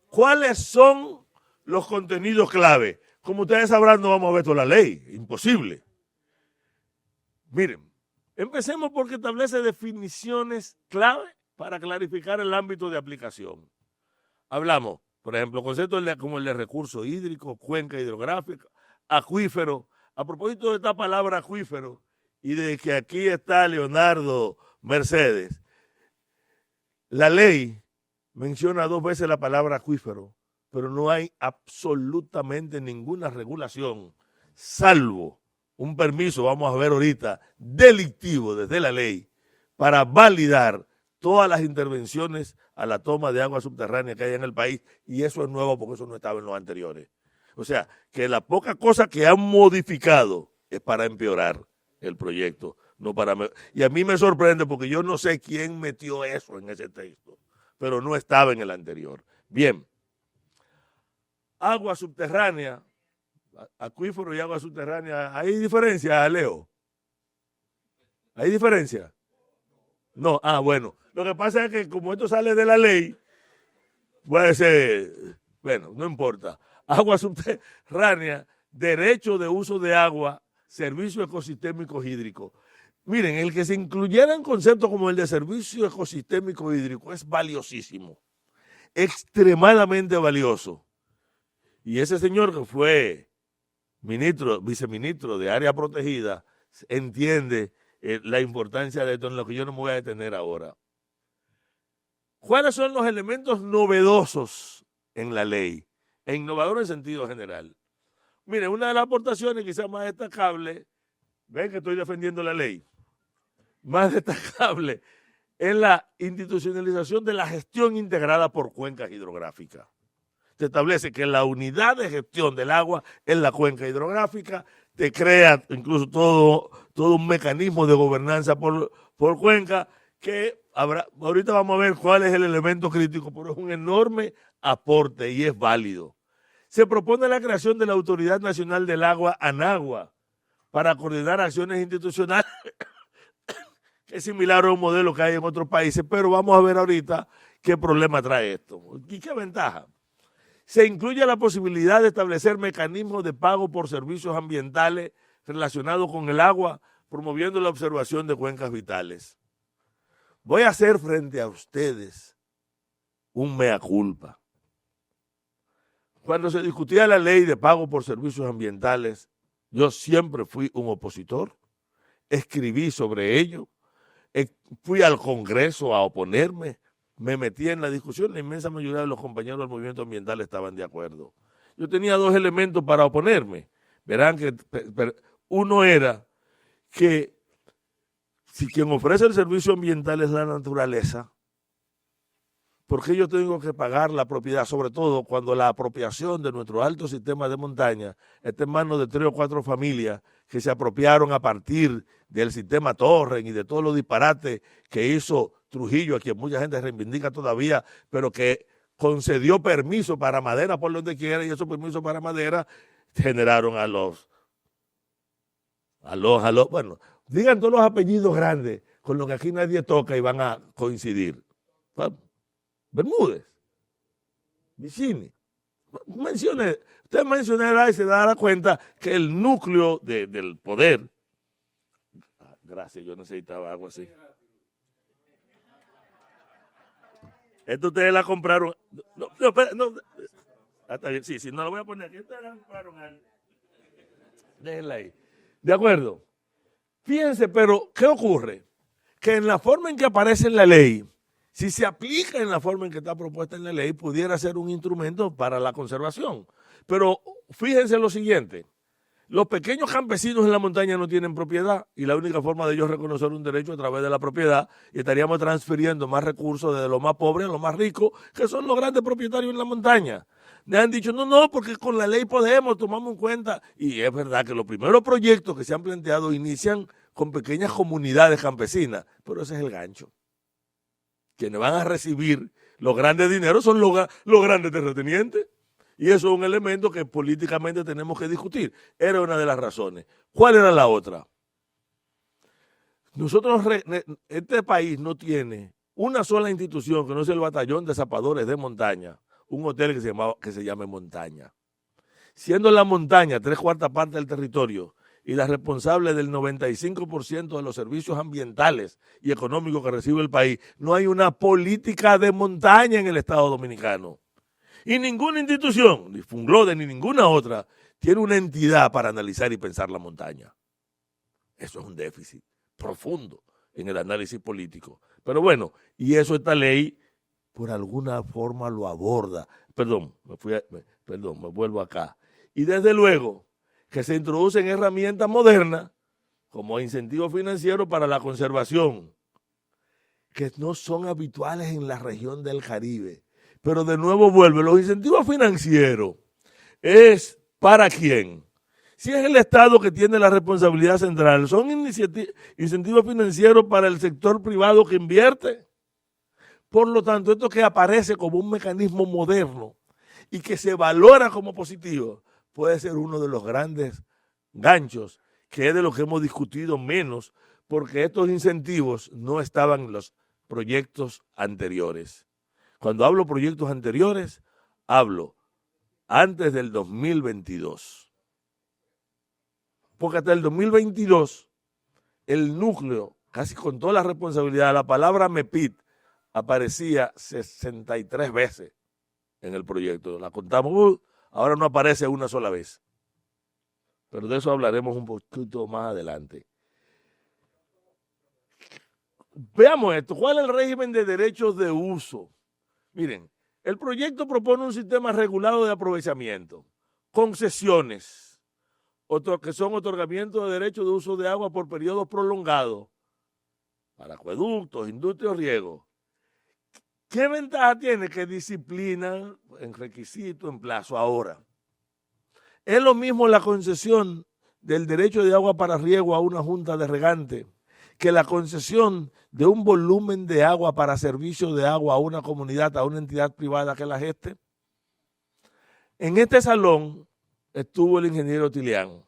¿cuáles son los contenidos clave? Como ustedes sabrán, no vamos a ver toda la ley. Imposible. Miren, empecemos porque establece definiciones clave para clarificar el ámbito de aplicación. Hablamos, por ejemplo, conceptos como el de recurso hídrico, cuenca hidrográfica, acuífero. A propósito de esta palabra acuífero y de que aquí está Leonardo Mercedes, la ley menciona 2 veces la palabra acuífero, pero no hay absolutamente ninguna regulación, salvo un permiso, vamos a ver ahorita, delictivo desde la ley, para validar todas las intervenciones a la toma de agua subterránea que hay en el país, y eso es nuevo porque eso no estaba en los anteriores. O sea, que la poca cosa que han modificado es para empeorar el proyecto, no para... Y a mí me sorprende porque yo no sé quién metió eso en ese texto, pero no estaba en el anterior. Bien, agua subterránea, acuífero y agua subterránea, ¿hay diferencia, Leo? ¿Hay diferencia? No, bueno. Lo que pasa es que como esto sale de la ley, puede ser, bueno, no importa. Agua subterránea, derecho de uso de agua, servicio ecosistémico hídrico. Miren, el que se incluyera en conceptos como el de servicio ecosistémico hídrico es valiosísimo, extremadamente valioso. Y ese señor que fue viceministro de área protegida, entiende la importancia de esto, en lo que yo no me voy a detener ahora. ¿Cuáles son los elementos novedosos en la ley? E innovador en sentido general. Mire, una de las aportaciones quizás más destacable, ven que estoy defendiendo la ley, más destacable es la institucionalización de la gestión integrada por cuencas hidrográficas. Se establece que la unidad de gestión del agua es la cuenca hidrográfica, te crea incluso todo un mecanismo de gobernanza por cuenca que ahorita vamos a ver cuál es el elemento crítico, pero es un enorme aporte y es válido. Se propone la creación de la Autoridad Nacional del Agua, ANAGUA, para coordinar acciones institucionales, que es similar a un modelo que hay en otros países, pero vamos a ver ahorita qué problema trae esto y qué ventaja. Se incluye la posibilidad de establecer mecanismos de pago por servicios ambientales relacionados con el agua, promoviendo la observación de cuencas vitales. Voy a hacer frente a ustedes un mea culpa. Cuando se discutía la ley de pago por servicios ambientales, yo siempre fui un opositor, escribí sobre ello, fui al Congreso a oponerme, me metí en la discusión, la inmensa mayoría de los compañeros del movimiento ambiental estaban de acuerdo. Yo tenía dos elementos para oponerme. Verán que uno era que si quien ofrece el servicio ambiental es la naturaleza, ¿por qué yo tengo que pagar la propiedad? Sobre todo cuando la apropiación de nuestro alto sistema de montaña está en manos de 3 o 4 familias que se apropiaron a partir del sistema Torres y de todos los disparates que hizo Trujillo, a quien mucha gente reivindica todavía, pero que concedió permiso para madera por donde quiera, y esos permisos para madera generaron bueno, digan todos los apellidos grandes con los que aquí nadie toca y van a coincidir. Bermúdez, Vicini. Usted mencionará y se dará cuenta que el núcleo del poder. Gracias, yo necesitaba algo así. Esto ustedes la compraron. No. Está bien, sí, no lo voy a poner aquí. Ustedes la compraron ahí. Déjenla ahí. De acuerdo. Fíjense, pero ¿qué ocurre? Que en la forma en que aparece en la ley, si se aplica en la forma en que está propuesta en la ley, pudiera ser un instrumento para la conservación. Pero fíjense lo siguiente, los pequeños campesinos en la montaña no tienen propiedad y la única forma de ellos reconocer un derecho a través de la propiedad, y estaríamos transfiriendo más recursos desde los más pobres a los más ricos, que son los grandes propietarios en la montaña. Le han dicho, no, porque con la ley tomamos en cuenta, y es verdad que los primeros proyectos que se han planteado inician con pequeñas comunidades campesinas, pero ese es el gancho. Quienes van a recibir los grandes dineros son los grandes terratenientes. Y eso es un elemento que políticamente tenemos que discutir. Era una de las razones. ¿Cuál era la otra? Este país no tiene una sola institución que no sea el Batallón de Zapadores de Montaña, un hotel que se llame Montaña. Siendo la montaña 3/4 partes del territorio y la responsable del 95% de los servicios ambientales y económicos que recibe el país, no hay una política de montaña en el Estado Dominicano. Y ninguna institución, ni Funglode ni ninguna otra, tiene una entidad para analizar y pensar la montaña. Eso es un déficit profundo en el análisis político. Pero bueno, y eso esta ley por alguna forma lo aborda. Perdón, me vuelvo acá. Y desde luego que se introducen herramientas modernas como incentivos financieros para la conservación, que no son habituales en la región del Caribe. Pero de nuevo vuelve, los incentivos financieros es ¿para quién? Si es el Estado que tiene la responsabilidad central, son incentivos financieros para el sector privado que invierte. Por lo tanto, esto que aparece como un mecanismo moderno y que se valora como positivo, puede ser uno de los grandes ganchos, que es de lo que hemos discutido menos, porque estos incentivos no estaban en los proyectos anteriores. Cuando hablo proyectos anteriores, hablo antes del 2022. Porque hasta el 2022, el núcleo, casi con toda la responsabilidad, la palabra MEPIT aparecía 63 veces en el proyecto. La contamos, ahora no aparece una sola vez. Pero de eso hablaremos un poquito más adelante. veamos esto. ¿Cuál es el régimen de derechos de uso? Miren, el proyecto propone un sistema regulado de aprovechamiento, concesiones, que son otorgamientos de derechos de uso de agua por periodos prolongados para acueductos, industrias, riego. ¿Qué ventaja tiene? Que disciplinan en requisito, en plazo. Ahora, es lo mismo la concesión del derecho de agua para riego a una junta de regante que la concesión de un volumen de agua para servicio de agua a una comunidad, a una entidad privada que la geste. En este salón estuvo el ingeniero Tilián,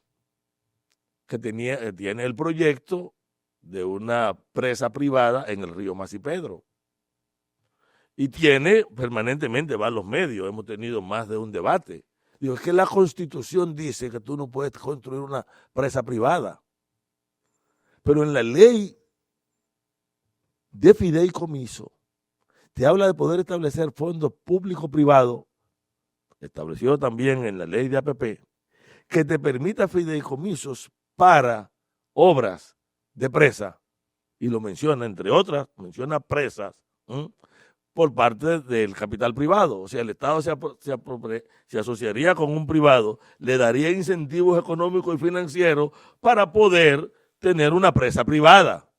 que tiene el proyecto de una presa privada en el río Masipedro. Y tiene permanentemente, va a los medios, hemos tenido más de un debate. Digo, es que la Constitución dice que tú no puedes construir una presa privada. Pero en la ley de fideicomiso te habla de poder establecer fondos público-privados, establecido también en la ley de APP, que te permita fideicomisos para obras de presa, y lo menciona, entre otras, menciona presas, por parte del capital privado. O sea, el Estado se asociaría con un privado, le daría incentivos económicos y financieros para poder tener una presa privada.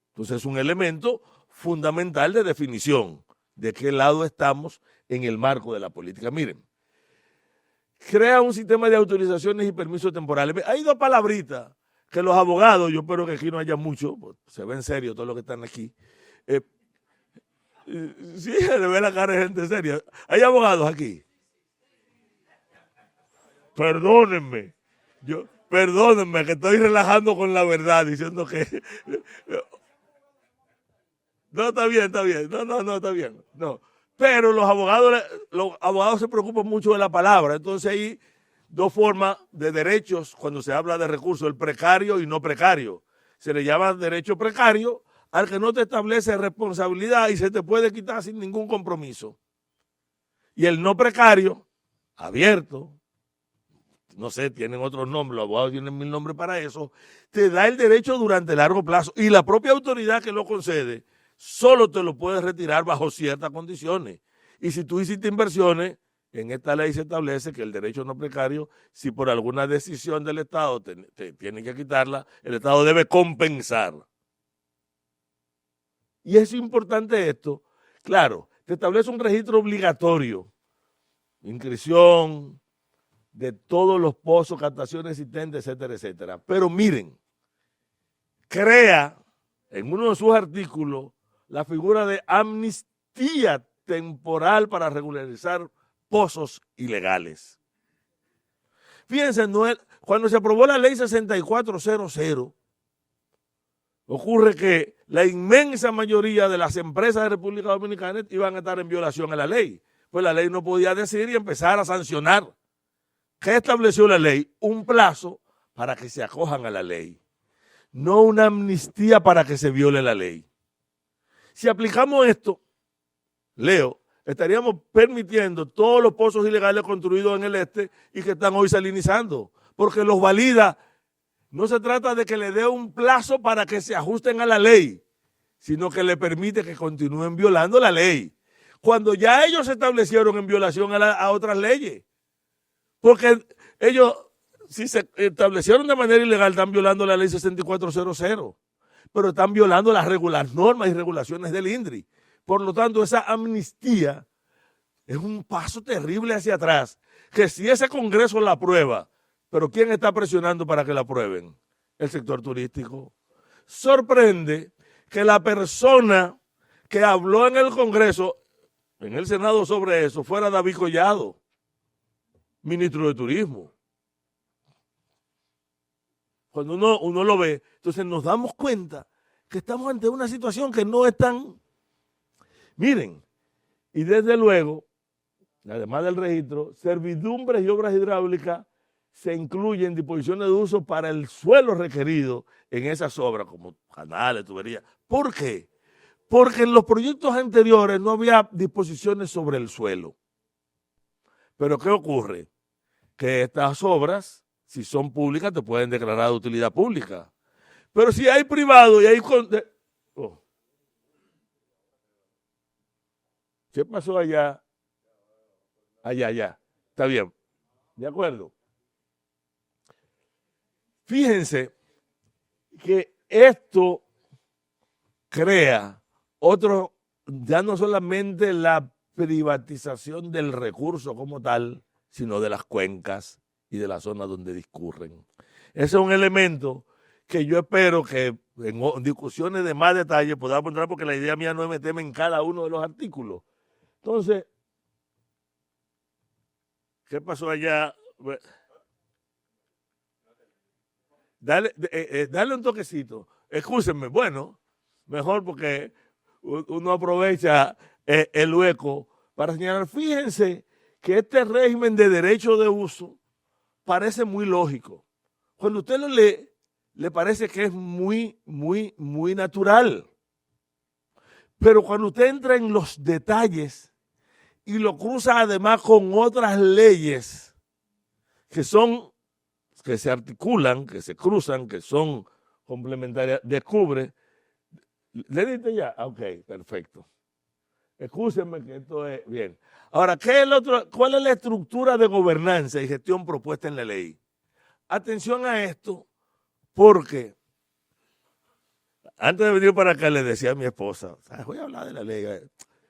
Entonces es un elemento fundamental de definición de qué lado estamos en el marco de la política. Miren, crea un sistema de autorizaciones y permisos temporales. Hay dos palabritas que los abogados, yo espero que aquí no haya mucho, se ve en serio todos los que están aquí. Sí, le ve la cara de gente seria. ¿Hay abogados aquí? Perdónenme. Perdónenme que estoy relajando con la verdad, diciendo que... No, está bien, está bien. No, está bien. No. Pero los abogados se preocupan mucho de la palabra. Entonces hay dos formas de derechos cuando se habla de recursos, el precario y no precario. Se le llama derecho precario al que no te establece responsabilidad y se te puede quitar sin ningún compromiso. Y el no precario, abierto, no sé, tienen otros nombres, los abogados tienen 1000 nombres para eso, te da el derecho durante largo plazo y la propia autoridad que lo concede solo te lo puede retirar bajo ciertas condiciones. Y si tú hiciste inversiones, en esta ley se establece que el derecho no precario, si por alguna decisión del Estado te tienen que quitarla, el Estado debe compensar. Y es importante esto. Claro, te establece un registro obligatorio, inscripción de todos los pozos, captaciones existentes, etcétera, etcétera. Pero miren, crea en uno de sus artículos la figura de amnistía temporal para regularizar pozos ilegales. Fíjense, cuando se aprobó la ley 6400, ocurre que la inmensa mayoría de las empresas de República Dominicana iban a estar en violación a la ley. Pues la ley no podía decir y empezar a sancionar. ¿Qué estableció la ley? Un plazo para que se acojan a la ley, no una amnistía para que se viole la ley. Si aplicamos esto, Leo, estaríamos permitiendo todos los pozos ilegales construidos en el este y que están hoy salinizando, porque los valida. No se trata de que le dé un plazo para que se ajusten a la ley, sino que le permite que continúen violando la ley, cuando ya ellos se establecieron en violación a otras leyes. Porque ellos, si se establecieron de manera ilegal, están violando la ley 6400, pero están violando las normas y regulaciones del INDRI. Por lo tanto, esa amnistía es un paso terrible hacia atrás, que si ese Congreso la aprueba, pero ¿quién está presionando para que la aprueben? El sector turístico. Sorprende que la persona que habló en el Congreso, en el Senado sobre eso, fuera David Collado, ministro de Turismo. Cuando uno lo ve, entonces nos damos cuenta que estamos ante una situación que no es tan... Miren, y desde luego, además del registro, servidumbres y obras hidráulicas se incluyen disposiciones de uso para el suelo requerido en esas obras, como canales, tuberías. ¿Por qué? Porque en los proyectos anteriores no había disposiciones sobre el suelo. Pero ¿qué ocurre? Que estas obras, si son públicas, te pueden declarar de utilidad pública. Pero si hay privado y hay ¿Qué pasó allá? Allá. Está bien. ¿De acuerdo? Fíjense que esto crea otro, ya no solamente la privatización del recurso como tal, sino de las cuencas y de las zonas donde discurren. Ese es un elemento que yo espero que en discusiones de más detalle podamos entrar, porque la idea mía no es meterme en cada uno de los artículos. Entonces, ¿qué pasó allá? Dale un toquecito. Excúsenme. Bueno, mejor porque uno aprovecha el hueco para señalar. Fíjense que este régimen de derecho de uso parece muy lógico. Cuando usted lo lee, le parece que es muy natural. Pero cuando usted entra en los detalles y lo cruza además con otras leyes que se articulan, que se cruzan, que son complementarias, descubre. ¿Le diste ya? Ok, perfecto. Excúsenme que esto es bien. Ahora, ¿cuál es la estructura de gobernanza y gestión propuesta en la ley? Atención a esto, porque antes de venir para acá le decía a mi esposa, voy a hablar de la ley,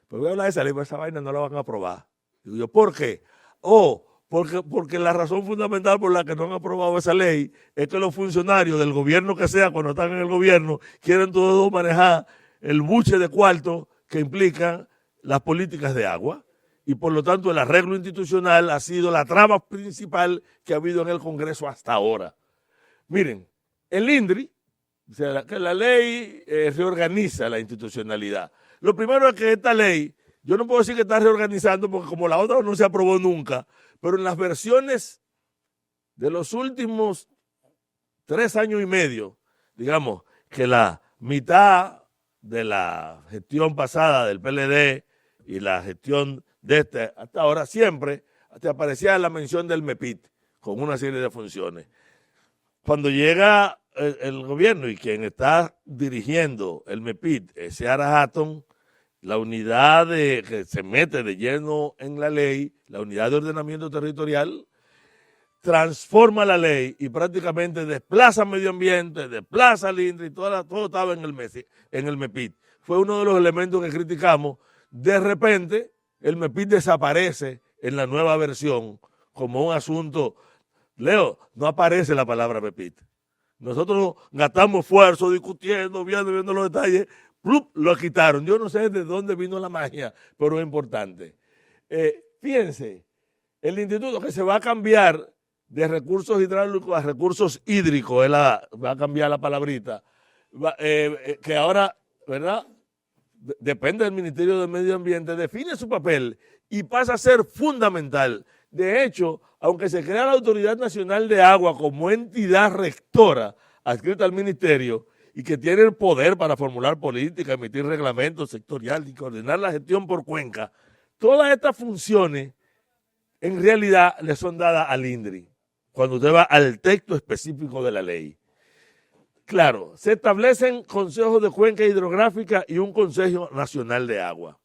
pero voy a hablar de esa ley, pero esa vaina no la van a aprobar. Digo yo, ¿por qué? Porque la razón fundamental por la que no han aprobado esa ley es que los funcionarios del gobierno que sea, cuando están en el gobierno, quieren todos manejar el buche de cuarto que implican las políticas de agua. Y por lo tanto el arreglo institucional ha sido la trama principal que ha habido en el Congreso hasta ahora. Miren, el INDRI, o sea, que la ley reorganiza la institucionalidad. Lo primero es que esta ley, yo no puedo decir que está reorganizando porque como la otra no se aprobó nunca, pero en las versiones de los últimos 3 años y medio, digamos que la mitad de la gestión pasada del PLD y la gestión de hasta ahora, siempre te aparecía la mención del MEPIT con una serie de funciones. Cuando llega el gobierno y quien está dirigiendo el MEPIT es Seara Hatton, la unidad que se mete de lleno en la ley, la unidad de ordenamiento territorial, transforma la ley y prácticamente desplaza medio ambiente, desplaza al INDRI, todo estaba en el MEPIT. Fue uno de los elementos que criticamos. De repente, el MEPIT desaparece en la nueva versión como un asunto. Leo, no aparece la palabra MEPIT. Nosotros gastamos esfuerzo discutiendo, viendo los detalles, ¡plup!, lo quitaron. Yo no sé de dónde vino la magia, pero es importante. Fíjense, el instituto que se va a cambiar de recursos hidráulicos a recursos hídricos, va a cambiar la palabrita, que ahora, ¿verdad?, depende del Ministerio del Medio Ambiente, define su papel y pasa a ser fundamental. De hecho, aunque se crea la Autoridad Nacional de Agua como entidad rectora adscrita al ministerio y que tiene el poder para formular políticas, emitir reglamentos sectoriales y coordinar la gestión por cuenca, todas estas funciones en realidad le son dadas al INDRI cuando usted va al texto específico de la ley. Claro, se establecen consejos de cuenca hidrográfica y un Consejo Nacional de Agua.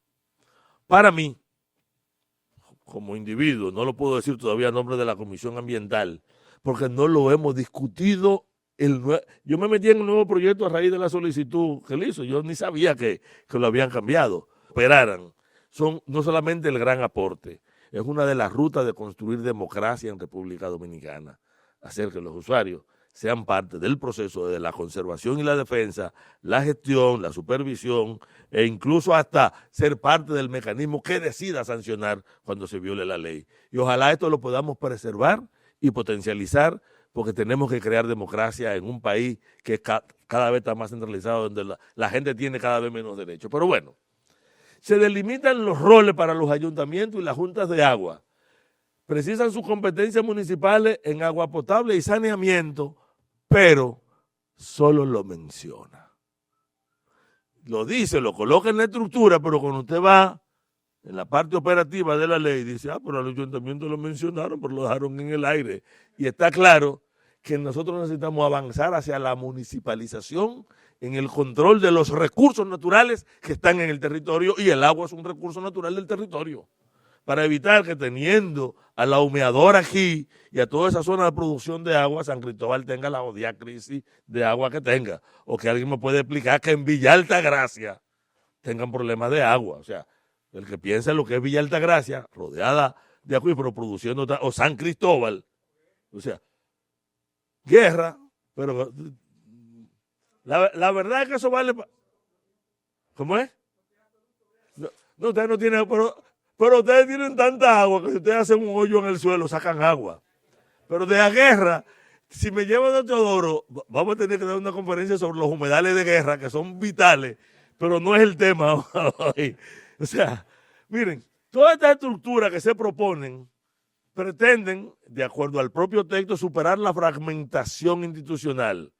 Para mí, como individuo, no lo puedo decir todavía a nombre de la Comisión Ambiental, porque no lo hemos discutido. Yo me metí en un nuevo proyecto a raíz de la solicitud que él hizo. Yo ni sabía que lo habían cambiado. Son no solamente el gran aporte, es una de las rutas de construir democracia en República Dominicana, hacer que los usuarios sean parte del proceso de la conservación y la defensa, la gestión, la supervisión e incluso hasta ser parte del mecanismo que decida sancionar cuando se viole la ley. Y ojalá esto lo podamos preservar y potencializar, porque tenemos que crear democracia en un país que cada vez está más centralizado, donde la gente tiene cada vez menos derechos. Pero bueno, se delimitan los roles para los ayuntamientos y las juntas de agua. Precisan sus competencias municipales en agua potable y saneamiento, pero solo lo menciona. Lo dice, lo coloca en la estructura, pero cuando usted va en la parte operativa de la ley, dice, pero los ayuntamientos lo mencionaron, pero lo dejaron en el aire. Y está claro que nosotros necesitamos avanzar hacia la municipalización en el control de los recursos naturales que están en el territorio, y el agua es un recurso natural del territorio, para evitar que teniendo a la humeadora aquí y a toda esa zona de producción de agua, San Cristóbal tenga la jodida crisis de agua que tenga, o que alguien me puede explicar que en Villa Altagracia tengan problemas de agua. O sea, el que piensa en lo que es Villa Altagracia, rodeada de acuíferos produciendo, o San Cristóbal, o sea, guerra, pero la verdad es que eso vale. ¿Cómo es? No, ustedes no tienen, pero ustedes tienen tanta agua que si ustedes hacen un hoyo en el suelo, sacan agua. Pero de la guerra, si me llevan a Teodoro, vamos a tener que dar una conferencia sobre los humedales de guerra, que son vitales, pero no es el tema hoy. O sea, miren, todas estas estructuras que se proponen pretenden, de acuerdo al propio texto, superar la fragmentación institucional.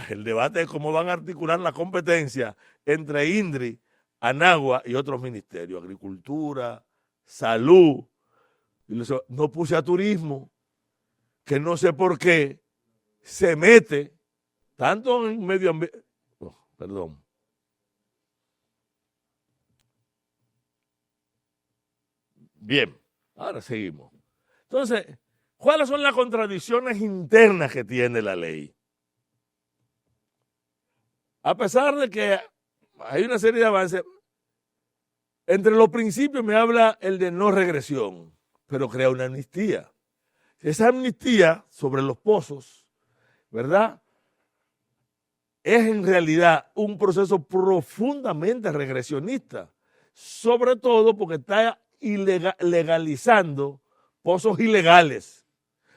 El debate es cómo van a articular la competencia entre INDRI, ANAGUA y otros ministerios, Agricultura, Salud. No puse a Turismo, que no sé por qué se mete tanto en medio ambiente. Oh, perdón. Bien, ahora seguimos. Entonces, ¿cuáles son las contradicciones internas que tiene la ley? A pesar de que hay una serie de avances, entre los principios me habla el de no regresión, pero crea una amnistía. Esa amnistía sobre los pozos, ¿verdad?, es en realidad un proceso profundamente regresionista, sobre todo porque está legalizando pozos ilegales,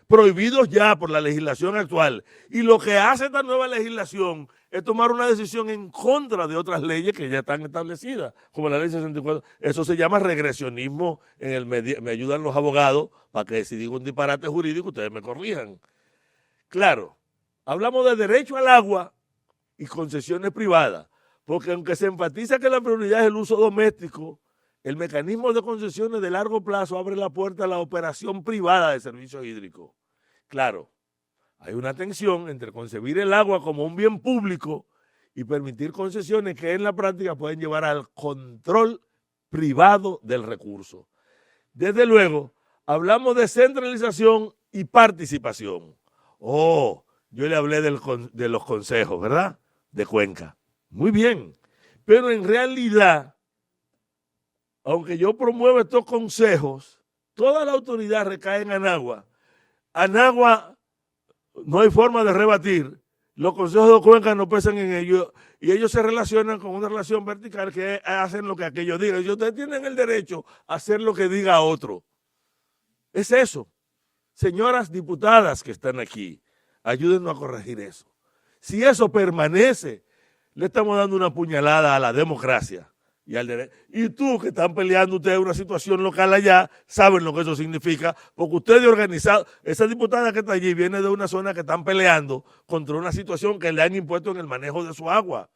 prohibidos ya por la legislación actual. Y lo que hace esta nueva legislación es tomar una decisión en contra de otras leyes que ya están establecidas, como la ley 64. Eso se llama regresionismo. Me ayudan los abogados para que si digo un disparate jurídico, ustedes me corrijan. Claro, hablamos de derecho al agua y concesiones privadas, porque aunque se enfatiza que la prioridad es el uso doméstico, el mecanismo de concesiones de largo plazo abre la puerta a la operación privada de servicios hídricos. Claro, hay una tensión entre concebir el agua como un bien público y permitir concesiones que en la práctica pueden llevar al control privado del recurso. Desde luego, hablamos de centralización y participación. Oh, yo le hablé de los consejos, ¿verdad?, de Cuenca. Muy bien, pero en realidad, aunque yo promueva estos consejos, toda la autoridad recae en Anagua. Anagua no hay forma de rebatir. Los consejos de Cuenca no pesan en ellos y ellos se relacionan con una relación vertical que hacen lo que aquellos digan. Y ustedes tienen el derecho a hacer lo que diga otro. Es eso. Señoras diputadas que están aquí, ayúdennos a corregir eso. Si eso permanece, le estamos dando una puñalada a la democracia y al derecho. Y tú que están peleando ustedes una situación local allá, saben lo que eso significa, porque ustedes organizados, esa diputada que está allí viene de una zona que están peleando contra una situación que le han impuesto en el manejo de su agua.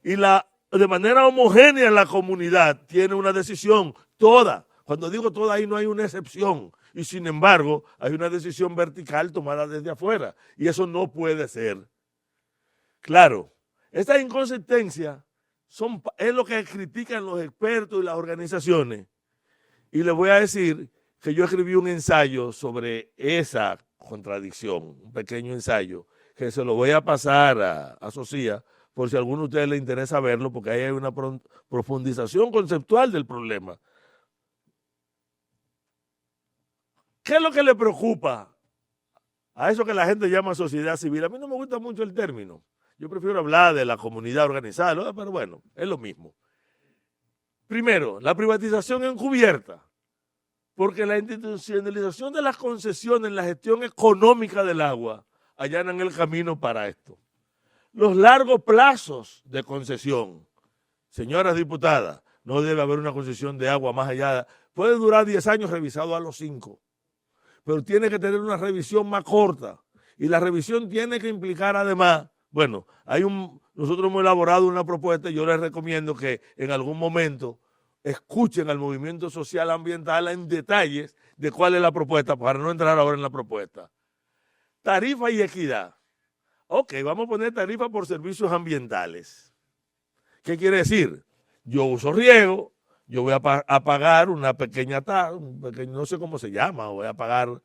Y de manera homogénea la comunidad tiene una decisión, toda. Cuando digo toda, ahí no hay una excepción. Y sin embargo, hay una decisión vertical tomada desde afuera. Y eso no puede ser. Claro, esta inconsistencia es lo que critican los expertos y las organizaciones. Y les voy a decir que yo escribí un ensayo sobre esa contradicción, un pequeño ensayo, que se lo voy a pasar a Socia, por si a alguno de ustedes le interesa verlo, porque ahí hay una profundización conceptual del problema. ¿Qué es lo que le preocupa a eso que la gente llama sociedad civil? A mí no me gusta mucho el término. Yo prefiero hablar de la comunidad organizada, ¿no? Pero bueno, es lo mismo. Primero, la privatización encubierta, porque la institucionalización de las concesiones en la gestión económica del agua allanan el camino para esto. Los largos plazos de concesión. Señoras diputadas, no debe haber una concesión de agua más allá. Puede durar 10 años revisado a los 5, pero tiene que tener una revisión más corta. Y la revisión tiene que implicar además, bueno, nosotros hemos elaborado una propuesta y yo les recomiendo que en algún momento escuchen al movimiento social ambiental en detalles de cuál es la propuesta, para no entrar ahora en la propuesta. Tarifa y equidad. ok, vamos a poner tarifa por servicios ambientales. ¿Qué quiere decir? Yo uso riego, yo voy a pagar una pequeña no sé cómo se llama, voy a pagar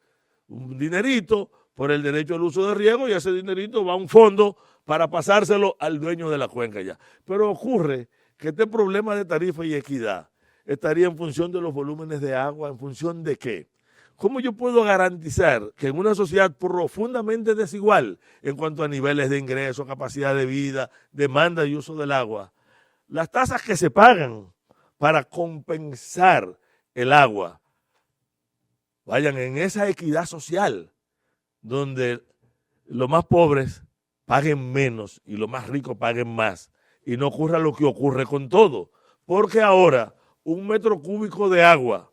un dinerito por el derecho al uso de riego y ese dinerito va a un fondo para pasárselo al dueño de la cuenca ya. Pero ocurre que este problema de tarifa y equidad estaría en función de los volúmenes de agua, ¿en función de qué? ¿Cómo yo puedo garantizar que en una sociedad profundamente desigual en cuanto a niveles de ingreso, capacidad de vida, demanda y uso del agua, las tasas que se pagan para compensar el agua vayan en esa equidad social donde los más pobres paguen menos y los más ricos paguen más y no ocurra lo que ocurre con todo? Porque ahora un metro cúbico de agua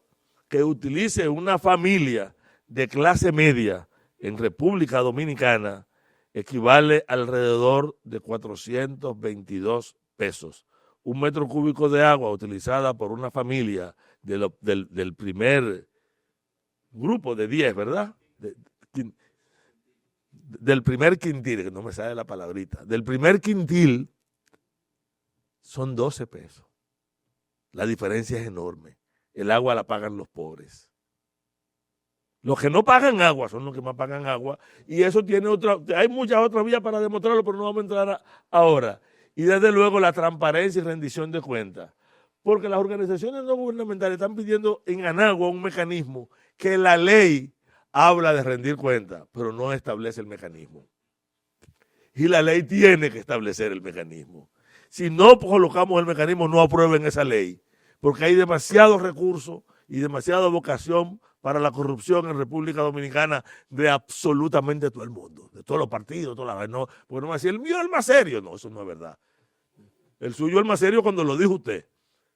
que utilice una familia de clase media en República Dominicana equivale alrededor de 422 pesos. Un metro cúbico de agua utilizada por una familia del primer grupo de 10, ¿verdad? Del primer quintil, que no me sale la palabrita, del primer quintil son 12 pesos. La diferencia es enorme. El agua la pagan los pobres. Los que no pagan agua son los que más pagan agua y eso tiene hay muchas otras vías para demostrarlo, pero no vamos a entrar ahora. Y desde luego la transparencia y rendición de cuentas. Porque las organizaciones no gubernamentales están pidiendo en Anagua un mecanismo que la ley habla de rendir cuentas, pero no establece el mecanismo. Y la ley tiene que establecer el mecanismo. Si no colocamos el mecanismo, no aprueben esa ley, porque hay demasiados recursos y demasiada vocación para la corrupción en República Dominicana de absolutamente todo el mundo, de todos los partidos, todas las, no, porque no me decía, el mío es el más serio. No, eso no es verdad. El suyo es el más serio cuando lo dijo usted,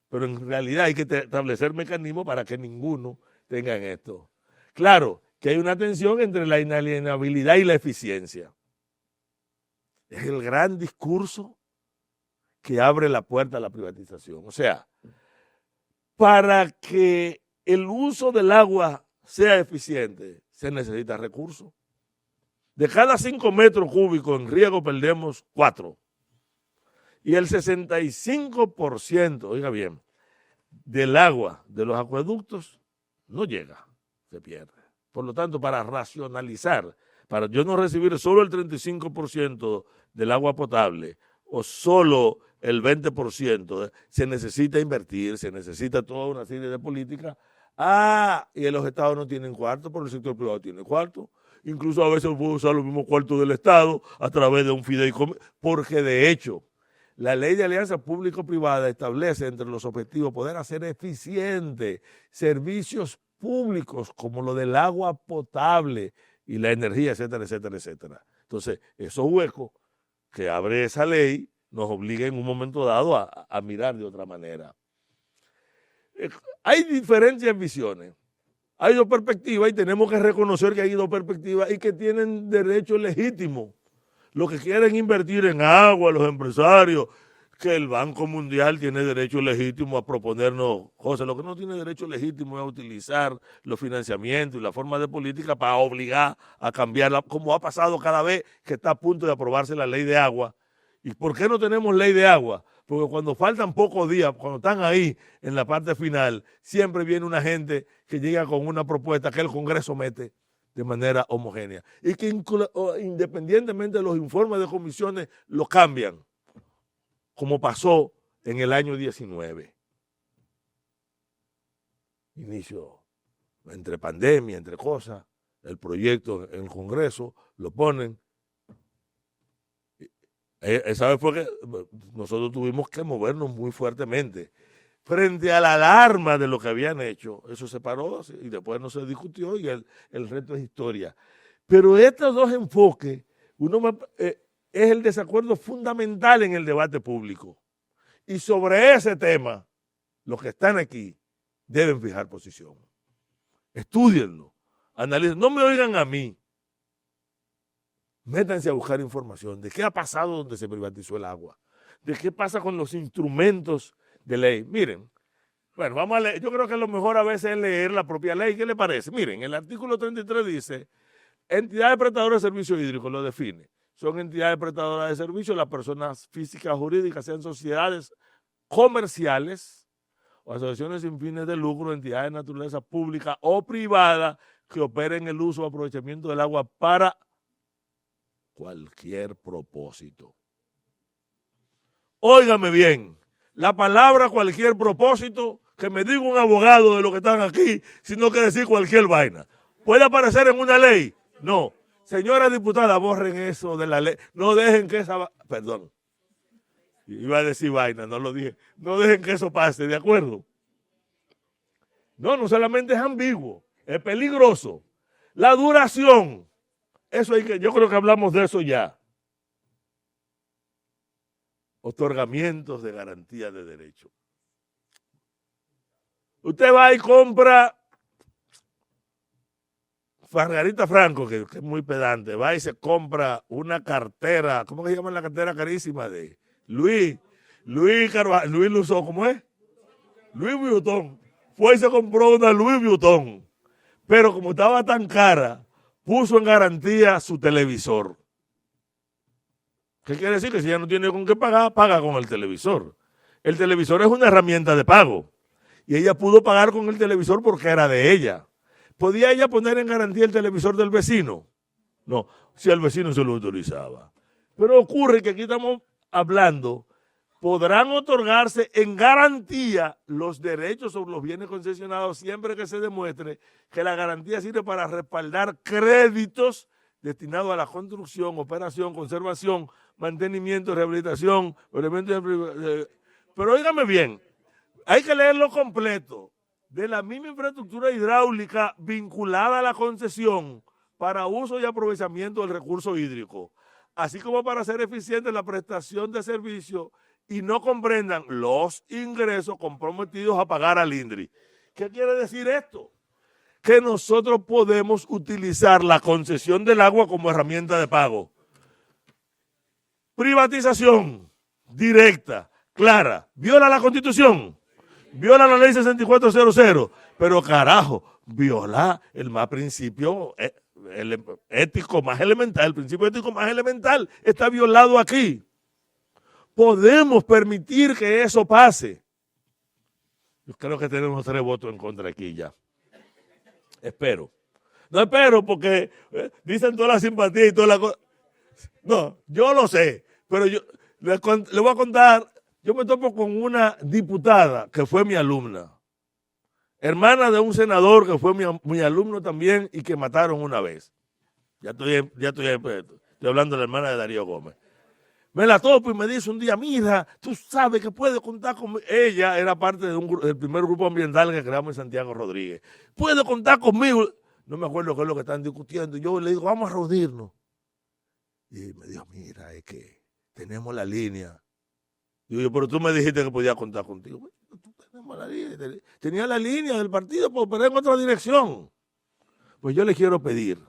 pero en realidad hay que establecer mecanismos para que ninguno tenga esto. Claro que hay una tensión entre la inalienabilidad y la eficiencia. Es el gran discurso que abre la puerta a la privatización. O sea, para que el uso del agua sea eficiente, se necesita recursos. De cada 5 metros cúbicos en riego perdemos 4. Y el 65%, oiga bien, del agua de los acueductos no llega, se pierde. Por lo tanto, para racionalizar, para yo no recibir solo el 35% del agua potable o solo el 20%, se necesita invertir, se necesita toda una serie de políticas. Y los estados no tienen cuarto, pero el sector privado tiene cuarto. Incluso a veces puede usar los mismos cuartos del Estado a través de un fideicomiso, porque de hecho la ley de alianza público-privada establece entre los objetivos poder hacer eficientes servicios públicos como lo del agua potable y la energía, etcétera, etcétera, etcétera. Entonces, esos huecos que abre esa ley nos obliga en un momento dado a mirar de otra manera. Hay diferentes visiones, hay dos perspectivas y tenemos que reconocer que hay dos perspectivas y que tienen derecho legítimo. Los que quieren invertir en agua, los empresarios, que el Banco Mundial tiene derecho legítimo a proponernos cosas. Lo que no tiene derecho legítimo es a utilizar los financiamientos y la forma de política para obligar a cambiarla, como ha pasado cada vez que está a punto de aprobarse la ley de agua. ¿Y por qué no tenemos ley de agua? Porque cuando faltan pocos días, cuando están ahí en la parte final, siempre viene una gente que llega con una propuesta que el Congreso mete de manera homogénea y que independientemente de los informes de comisiones lo cambian, como pasó en el año 19. Inicio, entre pandemia, entre cosas, el proyecto en el Congreso lo ponen. Esa vez fue que nosotros tuvimos que movernos muy fuertemente. Frente a la alarma de lo que habían hecho, eso se paró y después no se discutió y el resto es historia. Pero estos dos enfoques, es el desacuerdo fundamental en el debate público. Y sobre ese tema, los que están aquí deben fijar posición. Estúdienlo, analicen, no me oigan a mí. Métanse a buscar información de qué ha pasado donde se privatizó el agua, de qué pasa con los instrumentos de ley. Miren, bueno, vamos a leer. Yo creo que lo mejor a veces es leer la propia ley. ¿Qué le parece? Miren, el artículo 33 dice, entidades prestadoras de servicios hídricos lo define. son entidades prestadoras de servicios, las personas físicas jurídicas, sean sociedades comerciales o asociaciones sin fines de lucro, entidades de naturaleza pública o privada que operen el uso o aprovechamiento del agua para cualquier propósito. Óigame bien, la palabra cualquier propósito, que me diga un abogado de los que están aquí, sino que decir cualquier vaina. ¿Puede aparecer en una ley? No. Señora diputada, borren eso de la ley. No dejen que esa... Perdón. Iba a decir vaina, no lo dije. No dejen que eso pase, ¿de acuerdo? No, no solamente es ambiguo, es peligroso. La duración, eso hay que, yo creo que hablamos de eso ya. Otorgamientos de garantía de derecho. Usted va y compra Margarita Franco, que es muy pedante, va y se compra una cartera, ¿cómo que se llama la cartera carísima de Luis Carvajal, Luis Luzón, ¿cómo es? Louis Vuitton. Fue y se compró una Louis Vuitton, pero como estaba tan cara, puso en garantía su televisor. ¿Qué quiere decir? Que si ella no tiene con qué pagar, paga con el televisor. El televisor es una herramienta de pago. Y ella pudo pagar con el televisor porque era de ella. ¿Podía ella poner en garantía el televisor del vecino? No, si el vecino se lo autorizaba. Pero ocurre que aquí estamos hablando, podrán otorgarse en garantía los derechos sobre los bienes concesionados siempre que se demuestre que la garantía sirve para respaldar créditos destinados a la construcción, operación, conservación, mantenimiento, rehabilitación, pero óigame bien, hay que leerlo completo, de la misma infraestructura hidráulica vinculada a la concesión para uso y aprovechamiento del recurso hídrico, así como para hacer eficiente la prestación de servicios y no comprendan los ingresos comprometidos a pagar al INDRI. ¿Qué quiere decir esto? Que nosotros podemos utilizar la concesión del agua como herramienta de pago. Privatización directa, clara, viola la Constitución, viola la ley 6400, pero carajo, viola el más principio el ético más elemental, el principio ético más elemental está violado aquí. Podemos permitir que eso pase. Yo creo que tenemos 3 votos en contra aquí ya. Espero. No espero porque dicen toda la simpatía y toda la cosa. No, yo lo sé, pero yo le voy a contar. Yo me topo con una diputada que fue mi alumna, hermana de un senador que fue mi alumno también y que mataron una vez. Ya estoy hablando de la hermana de Darío Gómez. Me la topo y me dice un día, mira, tú sabes que puedes contar conmigo. Ella era parte del primer grupo ambiental que creamos en Santiago Rodríguez. Puede contar conmigo. No me acuerdo qué es lo que están discutiendo. Yo le digo, vamos a reunirnos. Y me dijo, mira, es que tenemos la línea. Digo, pero tú me dijiste que podía contar contigo. Bueno, tú tenemos la línea. Tenía la línea del partido, pero en otra dirección. Pues yo le quiero pedir,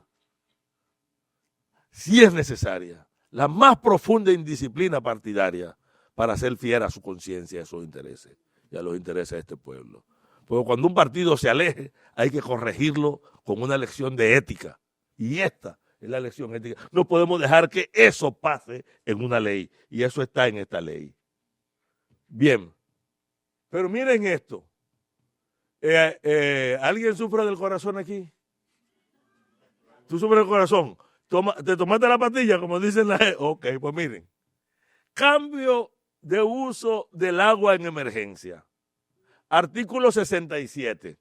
si es necesaria, la más profunda indisciplina partidaria para ser fiel a su conciencia y a sus intereses y a los intereses de este pueblo. Porque cuando un partido se aleje, hay que corregirlo con una lección de ética. Y esta es la lección ética. No podemos dejar que eso pase en una ley. Y eso está en esta ley. Bien. Pero miren esto. ¿Alguien sufre del corazón aquí? ¿Tú sufres del corazón? ¿Te tomaste la pastilla, como dicen la... Ok, pues miren. Cambio de uso del agua en emergencia. Artículo 67.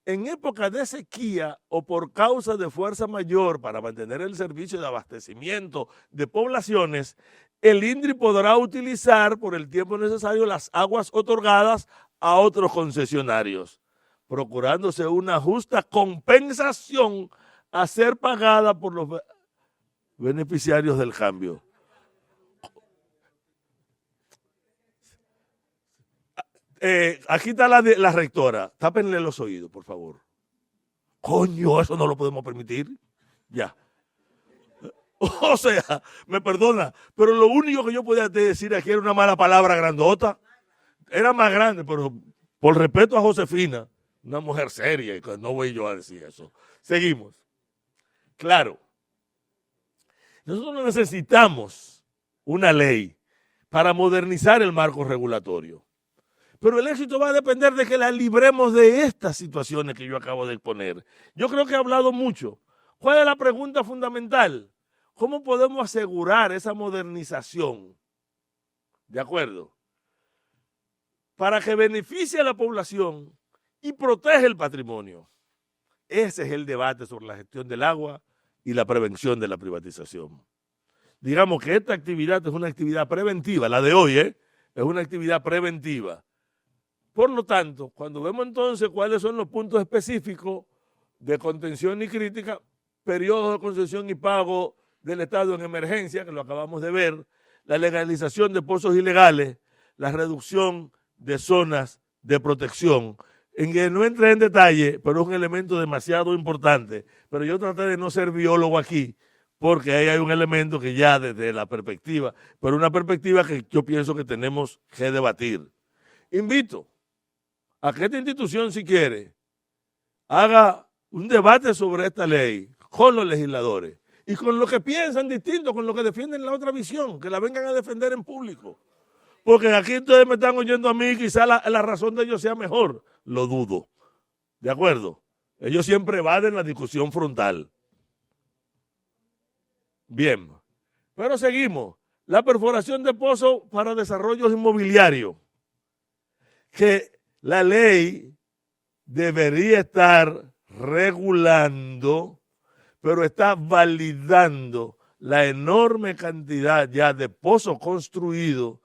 En época de sequía o por causa de fuerza mayor para mantener el servicio de abastecimiento de poblaciones, el INDRI podrá utilizar por el tiempo necesario las aguas otorgadas a otros concesionarios, procurándose una justa compensación a ser pagada por los beneficiarios del cambio. Aquí está la rectora. Tápenle los oídos, por favor. Coño, eso no lo podemos permitir. Ya. O sea, me perdona, pero lo único que yo podía decir aquí era una mala palabra grandota. Era más grande, pero por respeto a Josefina, una mujer seria, no voy yo a decir eso. Seguimos. Claro. Nosotros necesitamos una ley para modernizar el marco regulatorio. Pero el éxito va a depender de que la libremos de estas situaciones que yo acabo de exponer. Yo creo que he hablado mucho. ¿Cuál es la pregunta fundamental? ¿Cómo podemos asegurar esa modernización? ¿De acuerdo? Para que beneficie a la población y proteja el patrimonio. Ese es el debate sobre la gestión del agua y la prevención de la privatización. Digamos que esta actividad es una actividad preventiva, la de hoy, es una actividad preventiva. Por lo tanto, cuando vemos entonces cuáles son los puntos específicos de contención y crítica, periodos de concesión y pago del Estado en emergencia, que lo acabamos de ver, la legalización de pozos ilegales, la reducción de zonas de protección, en que no entré en detalle, pero es un elemento demasiado importante. Pero yo traté de no ser biólogo aquí, porque ahí hay un elemento que ya desde la perspectiva, pero una perspectiva que yo pienso que tenemos que debatir. Invito a que esta institución, si quiere, haga un debate sobre esta ley con los legisladores y con los que piensan distinto, con los que defienden la otra visión, que la vengan a defender en público. Porque aquí ustedes me están oyendo a mí y quizá la razón de ellos sea mejor. Lo dudo. ¿De acuerdo? Ellos siempre evaden la discusión frontal. Bien. Pero seguimos. La perforación de pozos para desarrollos inmobiliarios. Que la ley debería estar regulando, pero está validando la enorme cantidad ya de pozos construidos.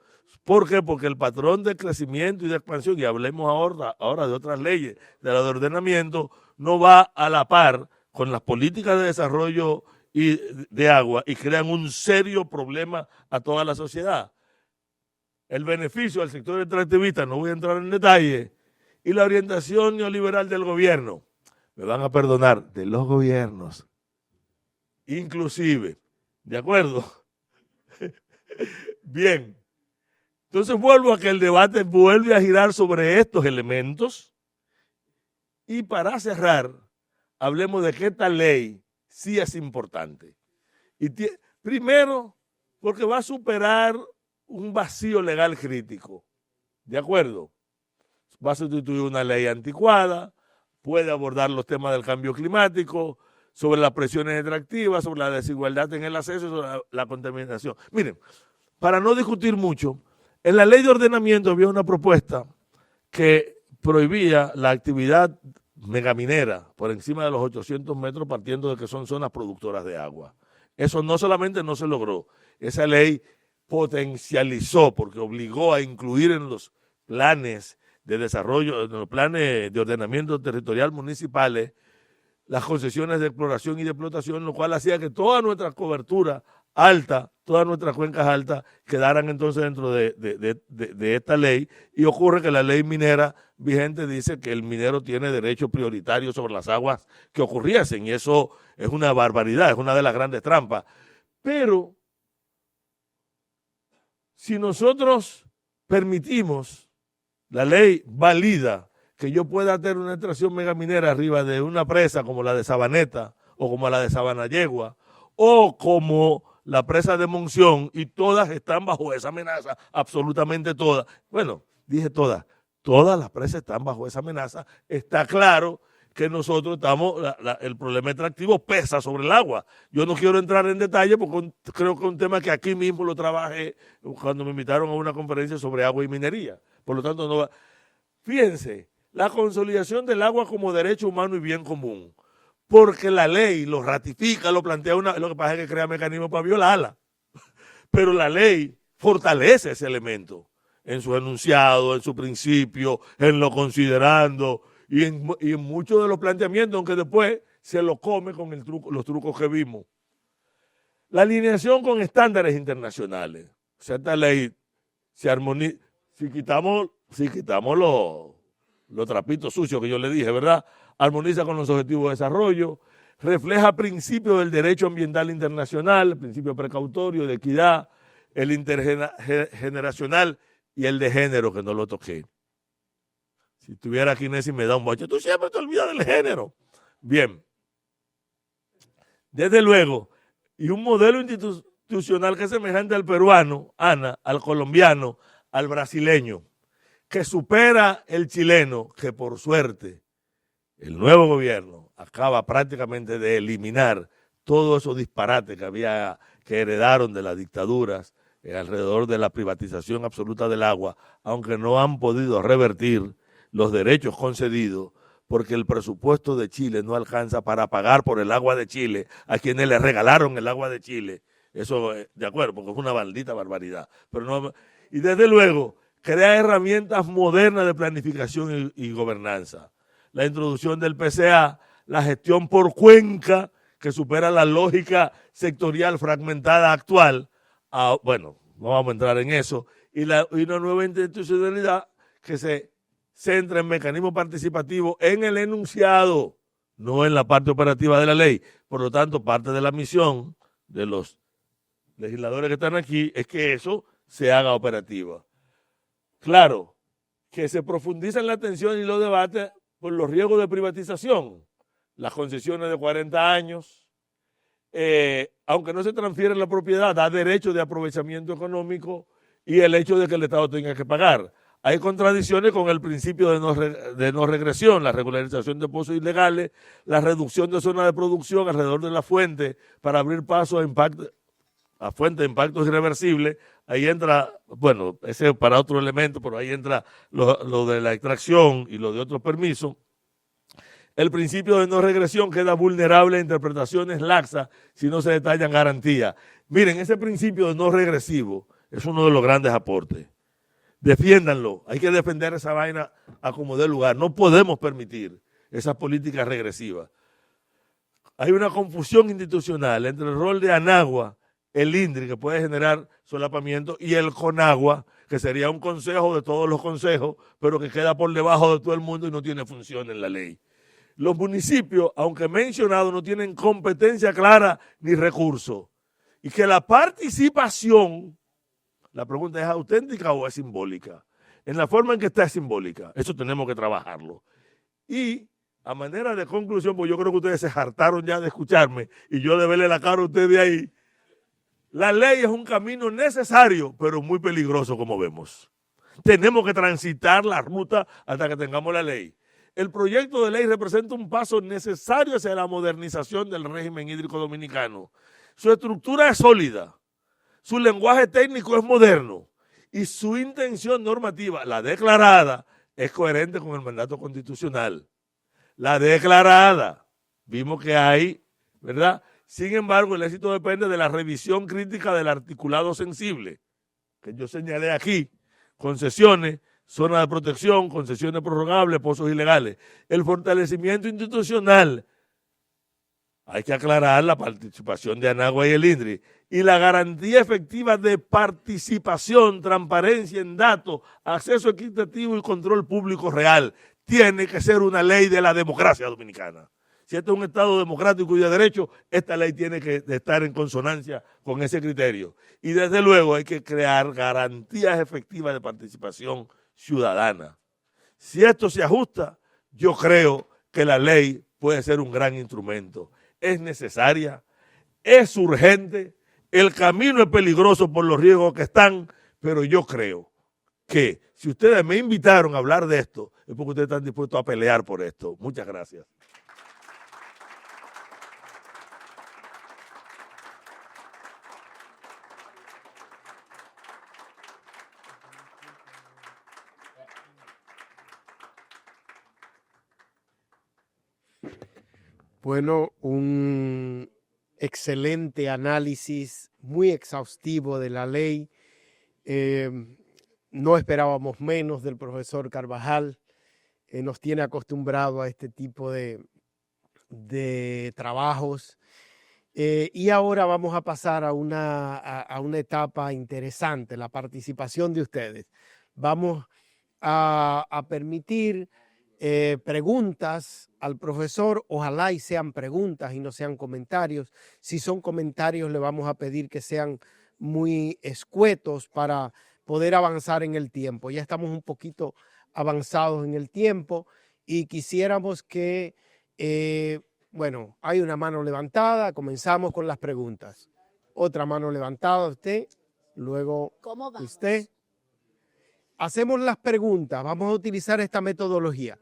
¿Por qué? Porque el patrón de crecimiento y de expansión, y hablemos ahora de otras leyes, de la de ordenamiento, no va a la par con las políticas de desarrollo y de agua y crean un serio problema a toda la sociedad. El beneficio al sector extractivista, no voy a entrar en detalle, y la orientación neoliberal del gobierno, me van a perdonar, de los gobiernos, inclusive, ¿de acuerdo? Bien. Entonces vuelvo a que el debate vuelve a girar sobre estos elementos y para cerrar, hablemos de que esta ley sí es importante. Y primero, porque va a superar un vacío legal crítico, ¿de acuerdo? Va a sustituir una ley anticuada, puede abordar los temas del cambio climático, sobre las presiones extractivas, sobre la desigualdad en el acceso, sobre la contaminación. Miren, para no discutir mucho, en la ley de ordenamiento había una propuesta que prohibía la actividad megaminera por encima de los 800 metros partiendo de que son zonas productoras de agua. Eso no solamente no se logró, esa ley potencializó porque obligó a incluir en los planes de desarrollo, en los planes de ordenamiento territorial municipales, las concesiones de exploración y de explotación, lo cual hacía que toda nuestra cobertura alta, todas nuestras cuencas altas quedaran entonces dentro de esta ley, y ocurre que la ley minera vigente dice que el minero tiene derecho prioritario sobre las aguas que ocurriesen, y eso es una barbaridad, es una de las grandes trampas. Pero si nosotros permitimos, la ley valida que yo pueda tener una extracción megaminera arriba de una presa como la de Sabaneta o como la de Sabanayegua o como la presa de Monción, y todas están bajo esa amenaza, absolutamente todas. Bueno, dije todas las presas están bajo esa amenaza. Está claro que nosotros estamos, el problema extractivo pesa sobre el agua. Yo no quiero entrar en detalle porque creo que es un tema que aquí mismo lo trabajé cuando me invitaron a una conferencia sobre agua y minería. Por lo tanto, no va. Fíjense, la consolidación del agua como derecho humano y bien común, porque la ley lo ratifica, lo plantea lo que pasa es que crea mecanismos para violarla, pero la ley fortalece ese elemento en su enunciado, en su principio, en lo considerando y en muchos de los planteamientos, aunque después se lo come con los trucos que vimos. La alineación con estándares internacionales. O sea, esta ley se armoniza. Si quitamos los trapitos sucios que yo le dije, ¿verdad? Armoniza con los objetivos de desarrollo, refleja principios del derecho ambiental internacional, el principio precautorio, de equidad, el intergeneracional y el de género, que no lo toqué. Si estuviera aquí Nessie me da un boche, tú siempre te olvidas del género. Bien. Desde luego, y un modelo institucional que es semejante al peruano, Ana, al colombiano, al brasileño, que supera el chileno, que por suerte el nuevo gobierno acaba prácticamente de eliminar todos esos disparates que heredaron de las dictaduras alrededor de la privatización absoluta del agua, aunque no han podido revertir los derechos concedidos porque el presupuesto de Chile no alcanza para pagar por el agua de Chile a quienes le regalaron el agua de Chile. Eso, de acuerdo, porque es una maldita barbaridad. Pero no, y desde luego, crea herramientas modernas de planificación y gobernanza. La introducción del PCA, la gestión por cuenca, que supera la lógica sectorial fragmentada actual. Bueno, no vamos a entrar en eso. Y una nueva institucionalidad que se centra en mecanismos participativos en el enunciado, no en la parte operativa de la ley. Por lo tanto, parte de la misión de los legisladores que están aquí es que eso se haga operativa. Claro, que se profundiza en la atención y los debates por los riesgos de privatización, las concesiones de 40 años, aunque no se transfiere la propiedad, da derecho de aprovechamiento económico y el hecho de que el Estado tenga que pagar. Hay contradicciones con el principio de no regresión, la regularización de pozos ilegales, la reducción de zonas de producción alrededor de la fuente para abrir paso a fuentes de impactos irreversibles. Ahí entra, bueno, ese es para otro elemento, pero ahí entra lo de la extracción y lo de otros permisos. El principio de no regresión queda vulnerable a interpretaciones laxas si no se detallan garantías. Miren, ese principio de no regresivo es uno de los grandes aportes. Defiéndanlo, hay que defender esa vaina a como dé lugar. No podemos permitir esas políticas regresivas. Hay una confusión institucional entre el rol de ANAGUA, el INDRI, que puede generar solapamiento, y el CONAGUA, que sería un consejo de todos los consejos, pero que queda por debajo de todo el mundo y no tiene función en la ley. Los municipios, aunque mencionado, no tienen competencia clara ni recursos. Y que la participación, la pregunta es auténtica o es simbólica. En la forma en que está es simbólica. Eso tenemos que trabajarlo. Y a manera de conclusión, pues yo creo que ustedes se hartaron ya de escucharme y yo de verle la cara a ustedes ahí. La ley es un camino necesario, pero muy peligroso, como vemos. Tenemos que transitar la ruta hasta que tengamos la ley. El proyecto de ley representa un paso necesario hacia la modernización del régimen hídrico dominicano. Su estructura es sólida, su lenguaje técnico es moderno y su intención normativa, la declarada, es coherente con el mandato constitucional. La declarada, vimos que hay, ¿verdad? Sin embargo, el éxito depende de la revisión crítica del articulado sensible, que yo señalé aquí, concesiones, zona de protección, concesiones prorrogables, pozos ilegales. El fortalecimiento institucional, hay que aclarar la participación de ANAGUA y el INDRI, y la garantía efectiva de participación, transparencia en datos, acceso equitativo y control público real. Tiene que ser una ley de la democracia dominicana. Si este es un Estado democrático y de derecho, esta ley tiene que estar en consonancia con ese criterio. Y desde luego hay que crear garantías efectivas de participación ciudadana. Si esto se ajusta, yo creo que la ley puede ser un gran instrumento. Es necesaria, es urgente, el camino es peligroso por los riesgos que están, pero yo creo que si ustedes me invitaron a hablar de esto, es porque ustedes están dispuestos a pelear por esto. Muchas gracias. Bueno, un excelente análisis, muy exhaustivo de la ley. No esperábamos menos del profesor Carvajal. Nos tiene acostumbrado a este tipo de trabajos. Y ahora vamos a pasar a una etapa interesante, la participación de ustedes. Vamos a permitir preguntas al profesor, ojalá y sean preguntas y no sean comentarios. Si son comentarios, le vamos a pedir que sean muy escuetos para poder avanzar en el tiempo. Ya estamos un poquito avanzados en el tiempo y quisiéramos que Bueno, hay una mano levantada, comenzamos con las preguntas. Otra mano levantada, usted, luego ¿Cómo vamos? usted. Hacemos las preguntas, vamos a utilizar esta metodología.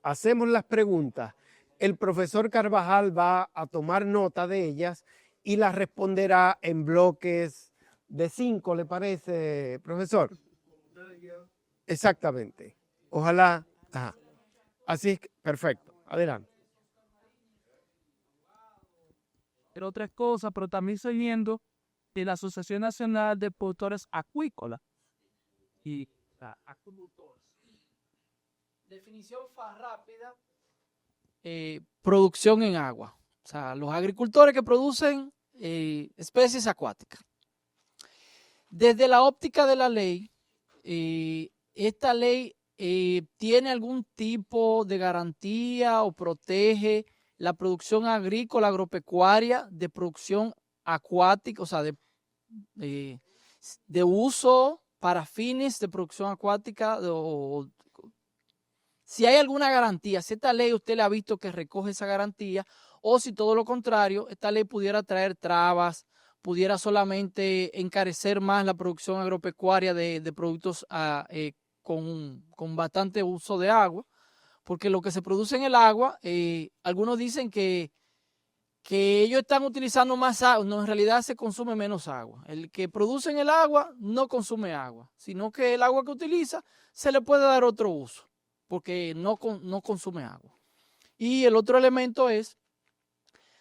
Hacemos las preguntas, el profesor Carvajal va a tomar nota de ellas y las responderá en bloques de 5, ¿le parece, profesor? Exactamente. Ojalá. Ajá. Así es, perfecto. Adelante. Pero otras cosas, pero también estoy viendo de la Asociación Nacional de Productores Acuícolas y acuicultores. Definición rápida. Producción en agua. O sea, los agricultores que producen especies acuáticas. Desde la óptica de la ley, esta ley tiene algún tipo de garantía o protege la producción agrícola, agropecuaria, de producción acuática, o sea, de uso para fines de producción acuática. Si hay alguna garantía, si esta ley usted le ha visto que recoge esa garantía, o si todo lo contrario, esta ley pudiera traer trabas, pudiera solamente encarecer más la producción agropecuaria de productos con bastante uso de agua, porque lo que se produce en el agua, algunos dicen que ellos están utilizando más agua, no, en realidad se consume menos agua. El que produce en el agua no consume agua, sino que el agua que utiliza se le puede dar otro uso, porque no consume agua. Y el otro elemento es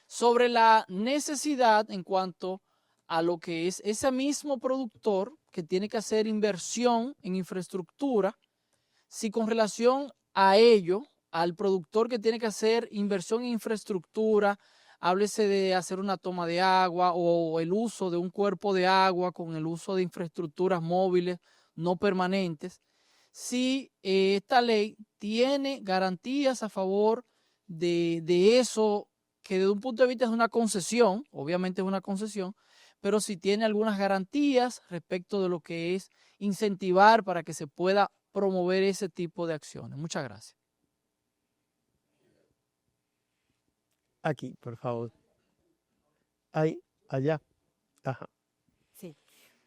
sobre la necesidad en cuanto a lo que es ese mismo productor que tiene que hacer inversión en infraestructura, si con relación a ello, al productor que tiene que hacer inversión en infraestructura, háblese de hacer una toma de agua o el uso de un cuerpo de agua con el uso de infraestructuras móviles no permanentes, si esta ley tiene garantías a favor de eso, que desde un punto de vista es una concesión, obviamente es una concesión, pero si tiene algunas garantías respecto de lo que es incentivar para que se pueda promover ese tipo de acciones. Muchas gracias. Aquí, por favor. Ahí, allá. Ajá. Sí.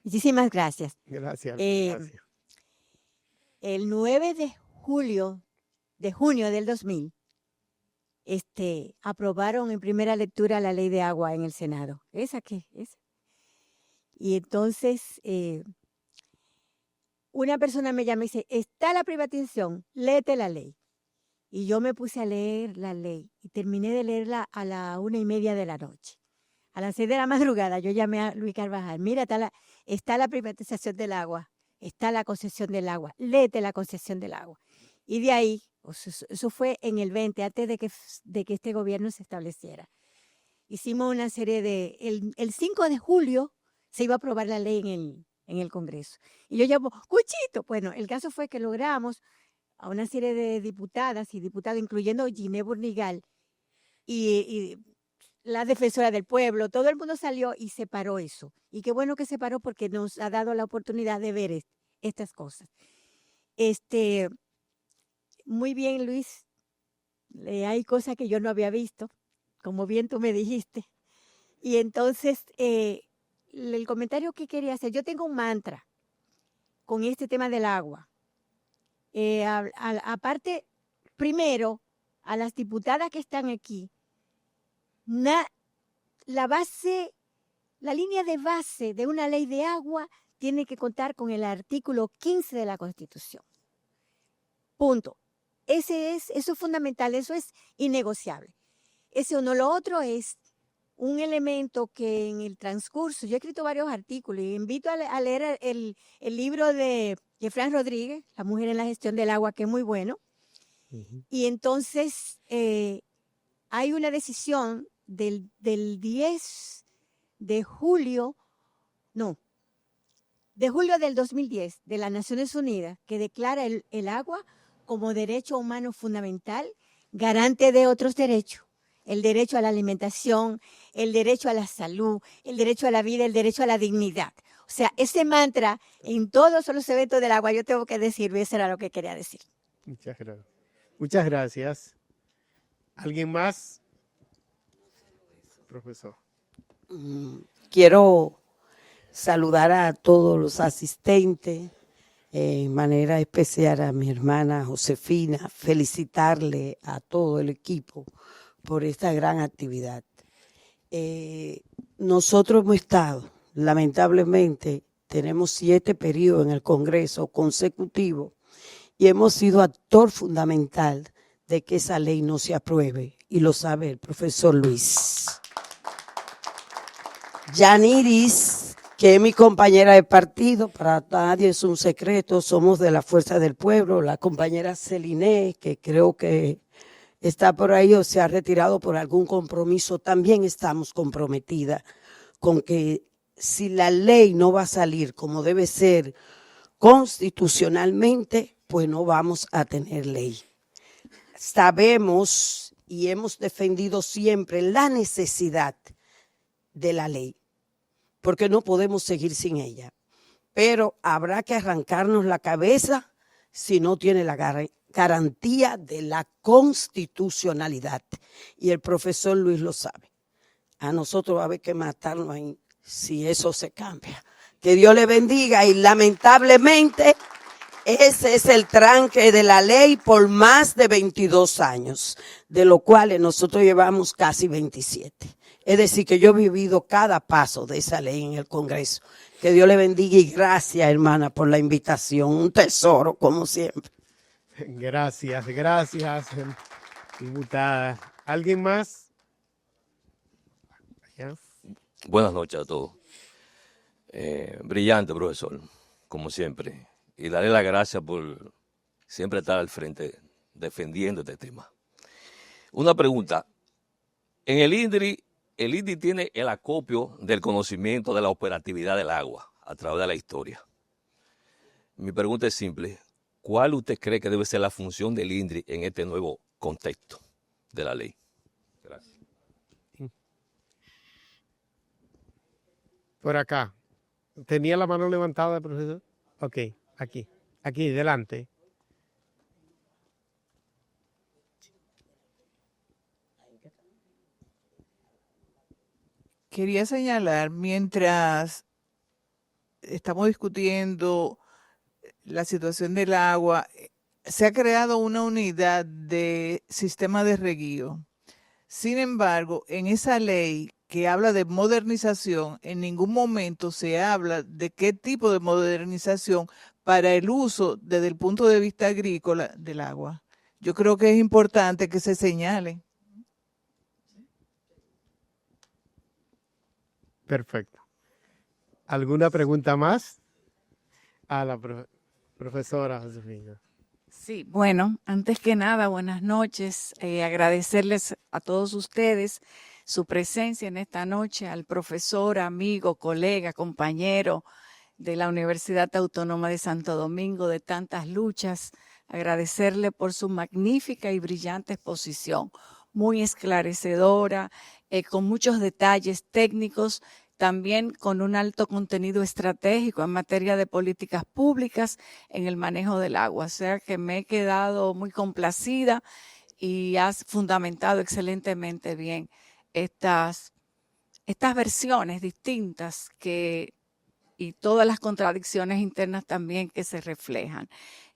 Muchísimas gracias. Gracias. Gracias. El 9 de junio del 2000, aprobaron en primera lectura la ley de agua en el Senado. ¿Esa qué? ¿Esa? Y entonces una persona me llama y dice, está la privatización, léete la ley. Y yo me puse a leer la ley y terminé de leerla a la 1:30 de la noche. A las 6 de la madrugada yo llamé a Luis Carvajal, mira, está la privatización del agua, está la concesión del agua, léete la concesión del agua. Y de ahí, eso fue en el 20, antes de que este gobierno se estableciera. Hicimos una serie el 5 de julio se iba a aprobar la ley en el Congreso. Y yo llamo, ¡Cuchito! Bueno, el caso fue que logramos a una serie de diputadas y diputados, incluyendo Giné Burnigal y la defensora del pueblo, todo el mundo salió y se paró eso. Y qué bueno que se paró porque nos ha dado la oportunidad de ver estas cosas. Muy bien, Luis. Hay cosas que yo no había visto, como bien tú me dijiste. Y entonces, el comentario que quería hacer, yo tengo un mantra con este tema del agua. Aparte, primero, a las diputadas que están aquí, la línea de base de una ley de agua tiene que contar con el artículo 15 de la Constitución. Punto. Eso es fundamental, eso es innegociable. Eso no, lo otro es un elemento que en el transcurso, yo he escrito varios artículos y invito a leer el libro de Jefran Rodríguez, La mujer en la gestión del agua, que es muy bueno. Y entonces hay una decisión del 10 de julio, de julio del 2010 de las Naciones Unidas, que declara el agua como derecho humano fundamental, garante de otros derechos. El derecho a la alimentación, el derecho a la salud, el derecho a la vida, el derecho a la dignidad. O sea, ese mantra en todos los eventos del agua, yo tengo que decirlo, eso era lo que quería decir. Muchas gracias. Muchas gracias. ¿Alguien más? profesor. Quiero saludar a todos los asistentes, en manera especial a mi hermana Josefina, felicitarle a todo el equipo por esta gran actividad. Nosotros hemos estado, lamentablemente, tenemos 7 periodos en el Congreso consecutivos y hemos sido actor fundamental de que esa ley no se apruebe, y lo sabe el profesor Luis. Yaniris, que es mi compañera de partido, para nadie es un secreto, somos de la Fuerza del Pueblo, la compañera Celine, que creo que está por ahí o se ha retirado por algún compromiso, también estamos comprometidas con que si la ley no va a salir como debe ser constitucionalmente, pues no vamos a tener ley. Sabemos y hemos defendido siempre la necesidad de la ley, porque no podemos seguir sin ella. Pero habrá que arrancarnos la cabeza si no tiene la garantía de la constitucionalidad. Y el profesor Luis lo sabe. A nosotros va a haber que matarnos ahí si eso se cambia. Que Dios le bendiga, y lamentablemente ese es el tranque de la ley por más de 22 años, de los cuales nosotros llevamos casi 27. Es decir, que yo he vivido cada paso de esa ley en el Congreso. Que Dios le bendiga y gracias, hermana, por la invitación. Un tesoro, como siempre. Gracias, diputada. ¿Alguien más? ¿Ya? Buenas noches a todos. Brillante, profesor, como siempre. Y darle las gracias por siempre estar al frente defendiendo este tema. Una pregunta. En el INDRI tiene el acopio del conocimiento de la operatividad del agua a través de la historia. Mi pregunta es simple. ¿Cuál usted cree que debe ser la función del INDRI en este nuevo contexto de la ley? Gracias. Por acá. ¿Tenía la mano levantada, profesor? Ok, aquí, delante. Quería señalar, mientras estamos discutiendo la situación del agua, se ha creado una unidad de sistema de reguío. Sin embargo, en esa ley que habla de modernización, en ningún momento se habla de qué tipo de modernización para el uso desde el punto de vista agrícola del agua. Yo creo que es importante que se señale. Perfecto. ¿Alguna pregunta más? A la profesora Josefina. Sí, bueno, antes que nada, buenas noches. Agradecerles a todos ustedes su presencia en esta noche, al profesor, amigo, colega, compañero de la Universidad Autónoma de Santo Domingo, de tantas luchas. Agradecerle por su magnífica y brillante exposición, muy esclarecedora, con muchos detalles técnicos, también con un alto contenido estratégico en materia de políticas públicas en el manejo del agua. O sea que me he quedado muy complacida y has fundamentado excelentemente bien estas versiones distintas y todas las contradicciones internas también que se reflejan.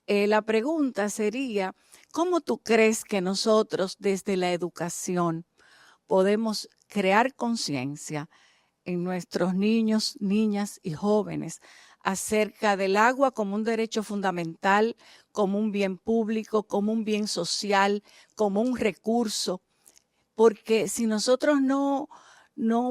La pregunta sería, ¿cómo tú crees que nosotros desde la educación podemos crear conciencia en nuestros niños, niñas y jóvenes acerca del agua como un derecho fundamental, como un bien público, como un bien social, como un recurso? Porque si nosotros no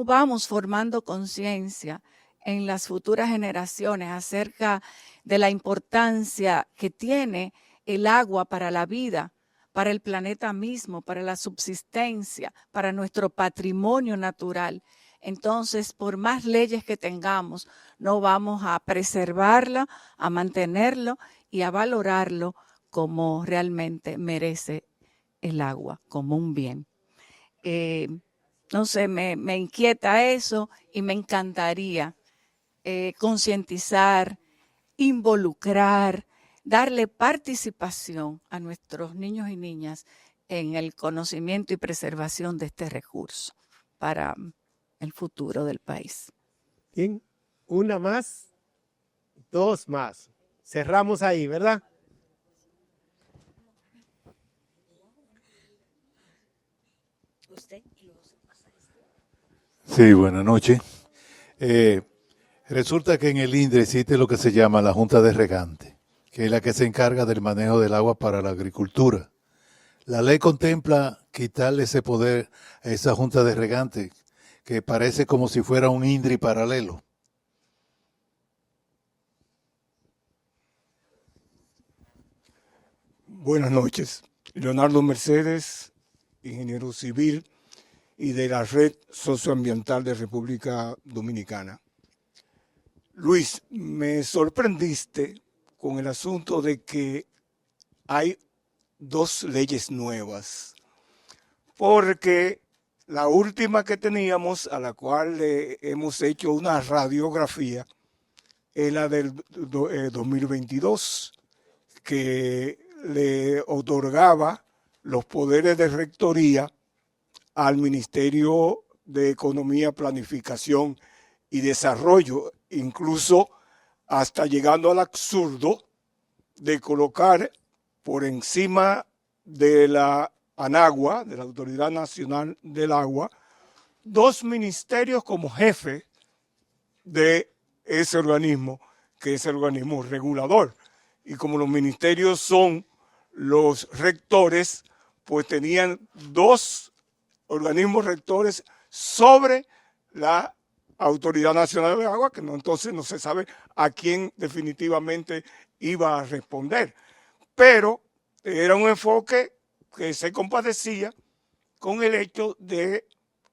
vamos formando conciencia en las futuras generaciones acerca de la importancia que tiene el agua para la vida, para el planeta mismo, para la subsistencia, para nuestro patrimonio natural, entonces, por más leyes que tengamos, no vamos a preservarla, a mantenerlo y a valorarlo como realmente merece el agua, como un bien. No sé, me inquieta eso y me encantaría concientizar, involucrar, darle participación a nuestros niños y niñas en el conocimiento y preservación de este recurso. para el futuro del país. Bien, una más, dos más. Cerramos ahí, ¿verdad? Sí, buenas noches. Resulta que en el INDRE existe lo que se llama la Junta de Regantes, que es la que se encarga del manejo del agua para la agricultura. La ley contempla quitarle ese poder a esa Junta de Regantes, que parece como si fuera un INDRI paralelo. Buenas noches. Leonardo Mercedes, ingeniero civil y de la Red Socioambiental de República Dominicana. Luis, me sorprendiste con el asunto de que hay dos leyes nuevas, porque la última que teníamos, a la cual hemos hecho una radiografía, es la del 2022, que le otorgaba los poderes de rectoría al Ministerio de Economía, Planificación y Desarrollo, incluso hasta llegando al absurdo de colocar por encima de la ANAGUA, de la Autoridad Nacional del Agua, dos ministerios como jefe de ese organismo, que es el organismo regulador. Y como los ministerios son los rectores, pues tenían dos organismos rectores sobre la Autoridad Nacional del Agua, que no, entonces no se sabe a quién definitivamente iba a responder. Pero era un enfoque que se compadecía con el hecho de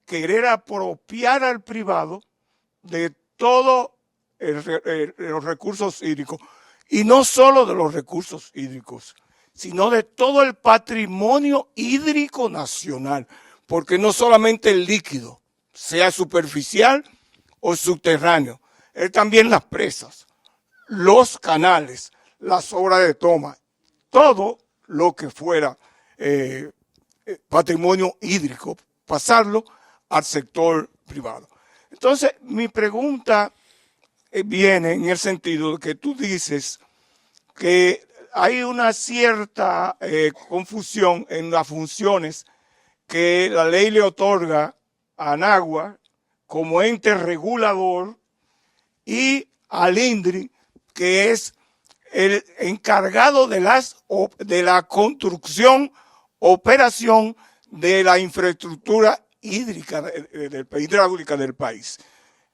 querer apropiar al privado de todos los recursos hídricos, y no solo de los recursos hídricos, sino de todo el patrimonio hídrico nacional, porque no solamente el líquido, sea superficial o subterráneo, es también las presas, los canales, las obras de toma, todo lo que fuera patrimonio hídrico, pasarlo al sector privado. Entonces, mi pregunta viene en el sentido de que tú dices que hay una cierta confusión en las funciones que la ley le otorga a ANAGUA como ente regulador y al INDRI, que es el encargado de la construcción, operación de la infraestructura hídrica hidráulica del país.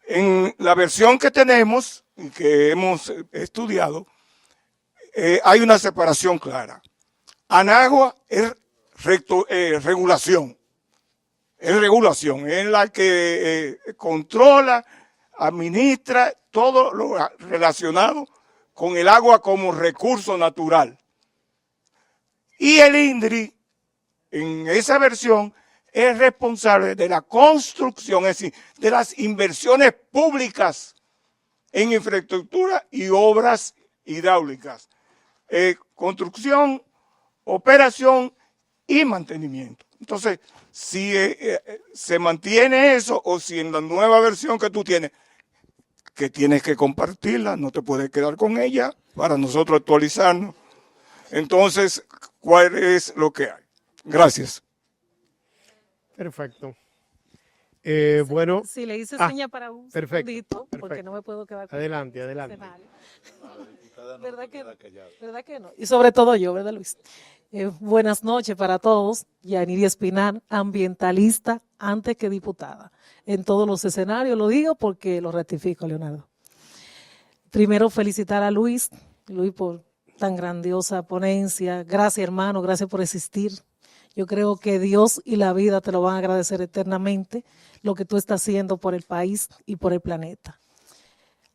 En la versión que tenemos y que hemos estudiado, hay una separación clara. ANAGUA es regulación. Es regulación, es la que controla, administra todo lo relacionado con el agua como recurso natural. Y el INDRI, en esa versión, es responsable de la construcción, es decir, de las inversiones públicas en infraestructura y obras hidráulicas. Construcción, operación y mantenimiento. Entonces, si se mantiene eso, o si en la nueva versión que tú tienes, que tienes que compartirla, no te puedes quedar con ella para nosotros actualizarnos. Entonces, ¿cuál es lo que hay? Gracias. Perfecto. Bueno. Si le hice Ah, seña para un perfecto, segundito, porque perfecto. no me puedo quedar con Adelante, adelante. ¿Verdad que no? Y sobre todo yo, ¿verdad, Luis? Buenas noches para todos. Yaniri Espinar, ambientalista antes que diputada. En todos los escenarios lo digo porque lo rectifico, Leonardo. Primero felicitar a Luis por tan grandiosa ponencia. Gracias, hermano, gracias por existir. Yo creo que Dios y la vida te lo van a agradecer eternamente, lo que tú estás haciendo por el país y por el planeta.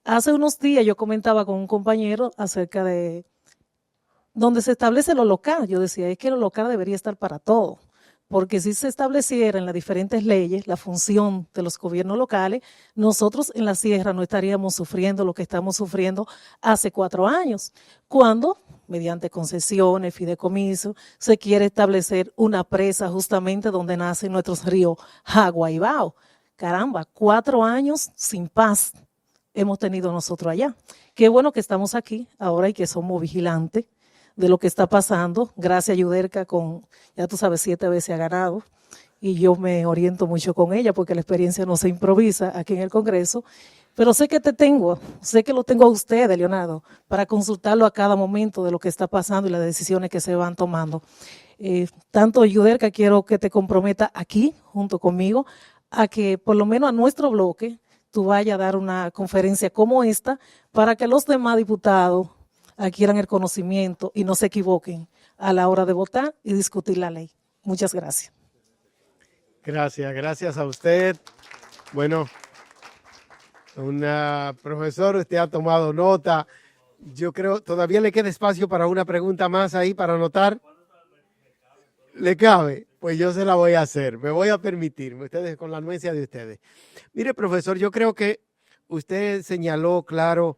Hace unos días yo comentaba con un compañero acerca de donde se establece lo local. Yo decía, es que lo local debería estar para todo, porque si se estableciera en las diferentes leyes la función de los gobiernos locales, nosotros en la sierra no estaríamos sufriendo lo que estamos sufriendo hace 4 años, cuando mediante concesiones, fideicomisos, se quiere establecer una presa justamente donde nacen nuestros ríos Jagua y Bao. caramba, 4 años sin paz hemos tenido nosotros allá. Qué bueno que estamos aquí ahora y que somos vigilantes de lo que está pasando. Gracias, Yuderka, ya tú sabes, 7 veces ha ganado. Y yo me oriento mucho con ella porque la experiencia no se improvisa aquí en el Congreso. Pero sé que sé que lo tengo a ustedes, Leonardo, para consultarlo a cada momento de lo que está pasando y las decisiones que se van tomando. Tanto, Yuderka, quiero que te comprometa aquí, junto conmigo, a que por lo menos a nuestro bloque tú vayas a dar una conferencia como esta para que los demás diputados adquieran el conocimiento y no se equivoquen a la hora de votar y discutir la ley. Muchas gracias. Gracias a usted. Bueno, profesor, usted ha tomado nota. Yo creo, todavía le queda espacio para una pregunta más ahí para anotar. ¿Le cabe? Pues yo se la voy a hacer. Me voy a permitir, ustedes, con la anuencia de ustedes. Mire, profesor, yo creo que usted señaló claro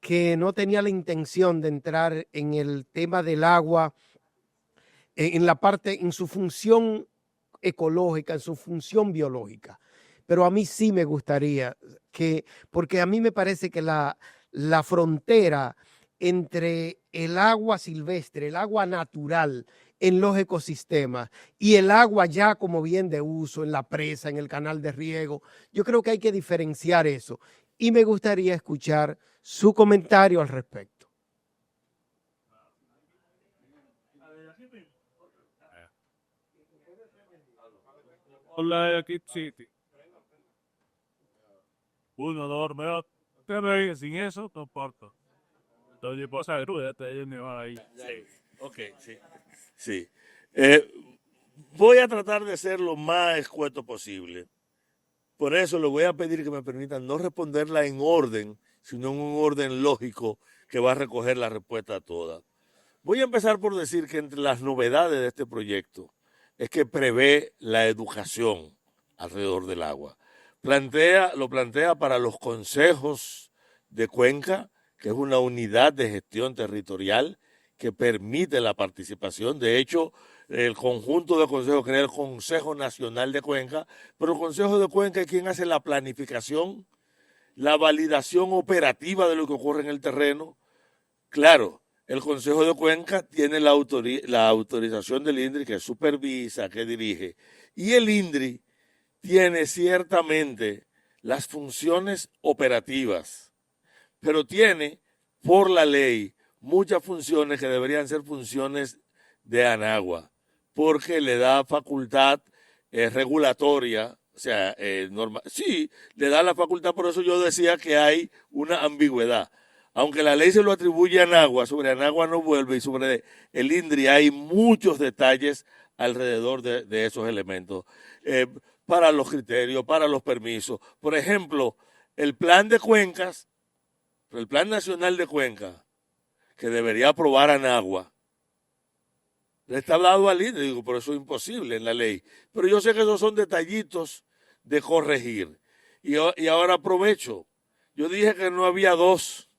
que no tenía la intención de entrar en el tema del agua, en su función ecológica, en su función biológica. Pero a mí sí me gustaría porque a mí me parece que la frontera entre el agua silvestre, el agua natural en los ecosistemas y el agua ya como bien de uso en la presa, en el canal de riego, yo creo que hay que diferenciar eso. Y me gustaría escuchar su comentario al respecto. Hola, aquí City. Uno dorme, pero sin eso no importa. Entonces, pues, ahí. Sí. Ok, sí. Sí. Voy a tratar de ser lo más escueto posible. Por eso le voy a pedir que me permitan no responderla en orden, sino en un orden lógico que va a recoger la respuesta toda. Voy a empezar por decir que entre las novedades de este proyecto es que prevé la educación alrededor del agua. Lo plantea para los consejos de cuenca, que es una unidad de gestión territorial que permite la participación. De hecho, el conjunto de consejos crea el Consejo Nacional de Cuenca, pero el Consejo de Cuenca es quien hace la planificación, la validación operativa de lo que ocurre en el terreno. Claro, el Consejo de Cuenca tiene la autorización del INDRI, que supervisa, que dirige, y el INDRI tiene ciertamente las funciones operativas, pero tiene, por la ley, muchas funciones que deberían ser funciones de ANAGUA, porque le da facultad regulatoria, o sea, sí, le da la facultad, por eso yo decía que hay una ambigüedad. Aunque la ley se lo atribuye a ANAGUA, sobre ANAGUA no vuelve, y sobre el INDRI hay muchos detalles alrededor de esos elementos, para los criterios, para los permisos. Por ejemplo, el plan de cuencas, el Plan Nacional de Cuencas, que debería aprobar ANAGUA, le está hablando al INDRI, digo, pero eso es imposible en la ley. Pero yo sé que esos son detallitos de corregir. Y ahora aprovecho. Yo dije que no había dos.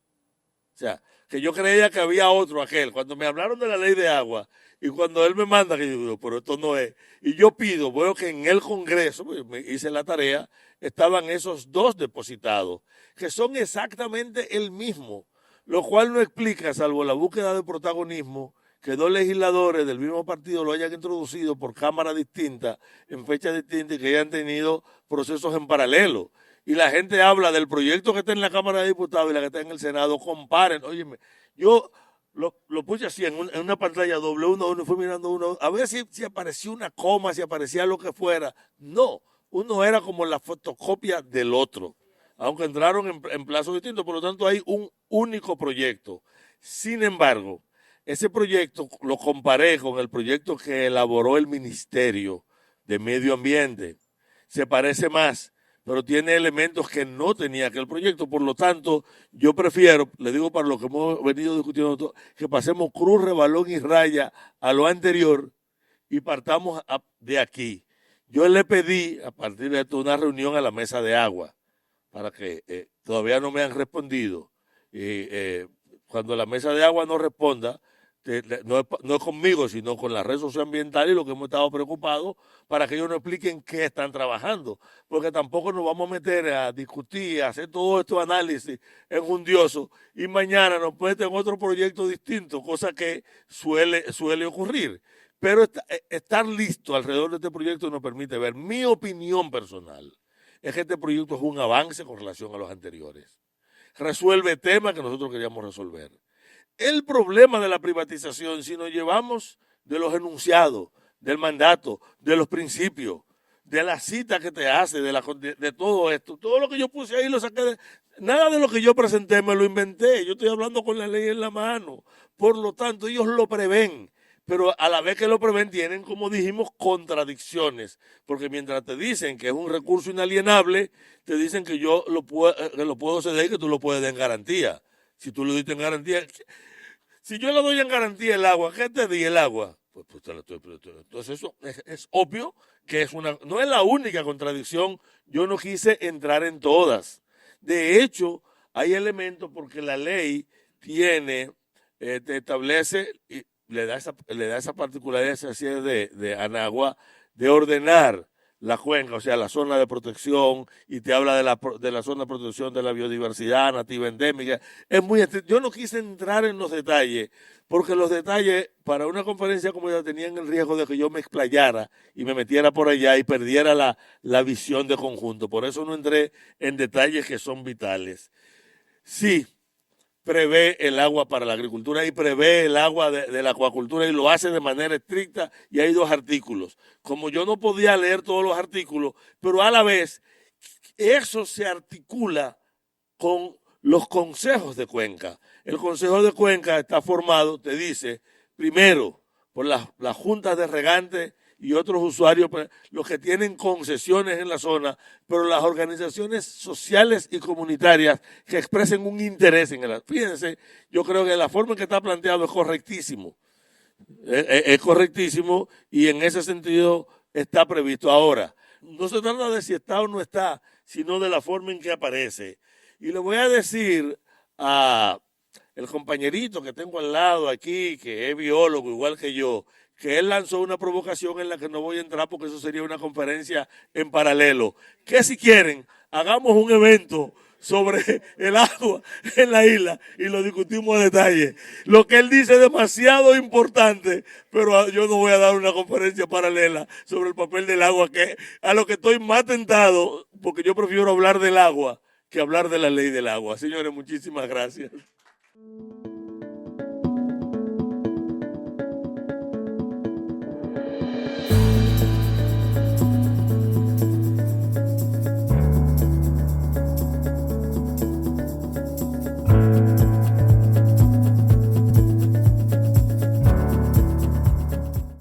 O sea, que yo creía que había otro, aquel. Cuando me hablaron de la ley de agua y cuando él me manda, que yo digo, pero esto no es. Y yo pido, veo que en el Congreso, pues me hice la tarea, estaban esos dos depositados, que son exactamente el mismo, lo cual no explica, salvo la búsqueda de protagonismo, que dos legisladores del mismo partido lo hayan introducido por cámaras distintas, en fechas distintas, y que hayan tenido procesos en paralelo. Y la gente habla del proyecto que está en la Cámara de Diputados y la que está en el Senado, comparen. Óyeme, yo lo puse así en una pantalla doble, uno fue mirando uno, a ver si aparecía una coma, si aparecía lo que fuera. No, uno era como la fotocopia del otro, aunque entraron en plazos distintos, por lo tanto hay un único proyecto. Sin embargo, ese proyecto lo comparé con el proyecto que elaboró el Ministerio de Medio Ambiente. Se parece más, pero tiene elementos que no tenía aquel proyecto. Por lo tanto, yo prefiero, le digo para lo que hemos venido discutiendo, que pasemos cruz, rebalón y raya a lo anterior y partamos de aquí. Yo le pedí, a partir de esto, una reunión a la mesa de agua, para que todavía no me han respondido. Cuando la mesa de agua no responda, no es conmigo, sino con la red socioambiental y lo que hemos estado preocupados para que ellos nos expliquen qué están trabajando, porque tampoco nos vamos a meter a discutir, a hacer todo estos análisis enjundiosos y mañana nos meten otro proyecto distinto, cosa que suele ocurrir. Pero estar listo alrededor de este proyecto nos permite ver. Mi opinión personal es que este proyecto es un avance con relación a los anteriores. Resuelve temas que nosotros queríamos resolver. El problema de la privatización, si nos llevamos de los enunciados, del mandato, de los principios, de la cita que te hace, de todo esto, todo lo que yo puse ahí lo saqué nada de lo que yo presenté me lo inventé, yo estoy hablando con la ley en la mano, por lo tanto ellos lo prevén, pero a la vez que lo prevén tienen, como dijimos, contradicciones, porque mientras te dicen que es un recurso inalienable, te dicen que yo lo puedo ceder y que tú lo puedes dar en garantía. Si tú lo diste en garantía, si yo le doy en garantía el agua, ¿qué te di el agua? Pues te lo estoy. Entonces eso es obvio que no es la única contradicción. Yo no quise entrar en todas. De hecho, hay elementos porque la ley te establece y le da esa particularidad de Anagua de ordenar la cuenca, o sea, la zona de protección, y te habla de la zona de protección de la biodiversidad nativa endémica. Es muy estricto. Yo no quise entrar en los detalles, porque los detalles para una conferencia como esta tenían el riesgo de que yo me explayara y me metiera por allá y perdiera la visión de conjunto. Por eso no entré en detalles que son vitales. Sí, prevé el agua para la agricultura y prevé el agua de la acuacultura y lo hace de manera estricta, y hay 2 artículos. Como yo no podía leer todos los artículos, pero a la vez eso se articula con los consejos de cuenca. El consejo de cuenca está formado, te dice, primero, por las juntas de regantes y otros usuarios, los que tienen concesiones en la zona, pero las organizaciones sociales y comunitarias que expresen un interés en el. Fíjense, yo creo que la forma en que está planteado es correctísimo. Es correctísimo y en ese sentido está previsto. Ahora, no se trata de si está o no está, sino de la forma en que aparece. Y le voy a decir a el compañerito que tengo al lado aquí, que es biólogo igual que yo, que él lanzó una provocación en la que no voy a entrar porque eso sería una conferencia en paralelo. Que si quieren, hagamos un evento sobre el agua en la isla y lo discutimos a detalle. Lo que él dice es demasiado importante, pero yo no voy a dar una conferencia paralela sobre el papel del agua, que a lo que estoy más tentado, porque yo prefiero hablar del agua que hablar de la ley del agua. Señores, muchísimas gracias.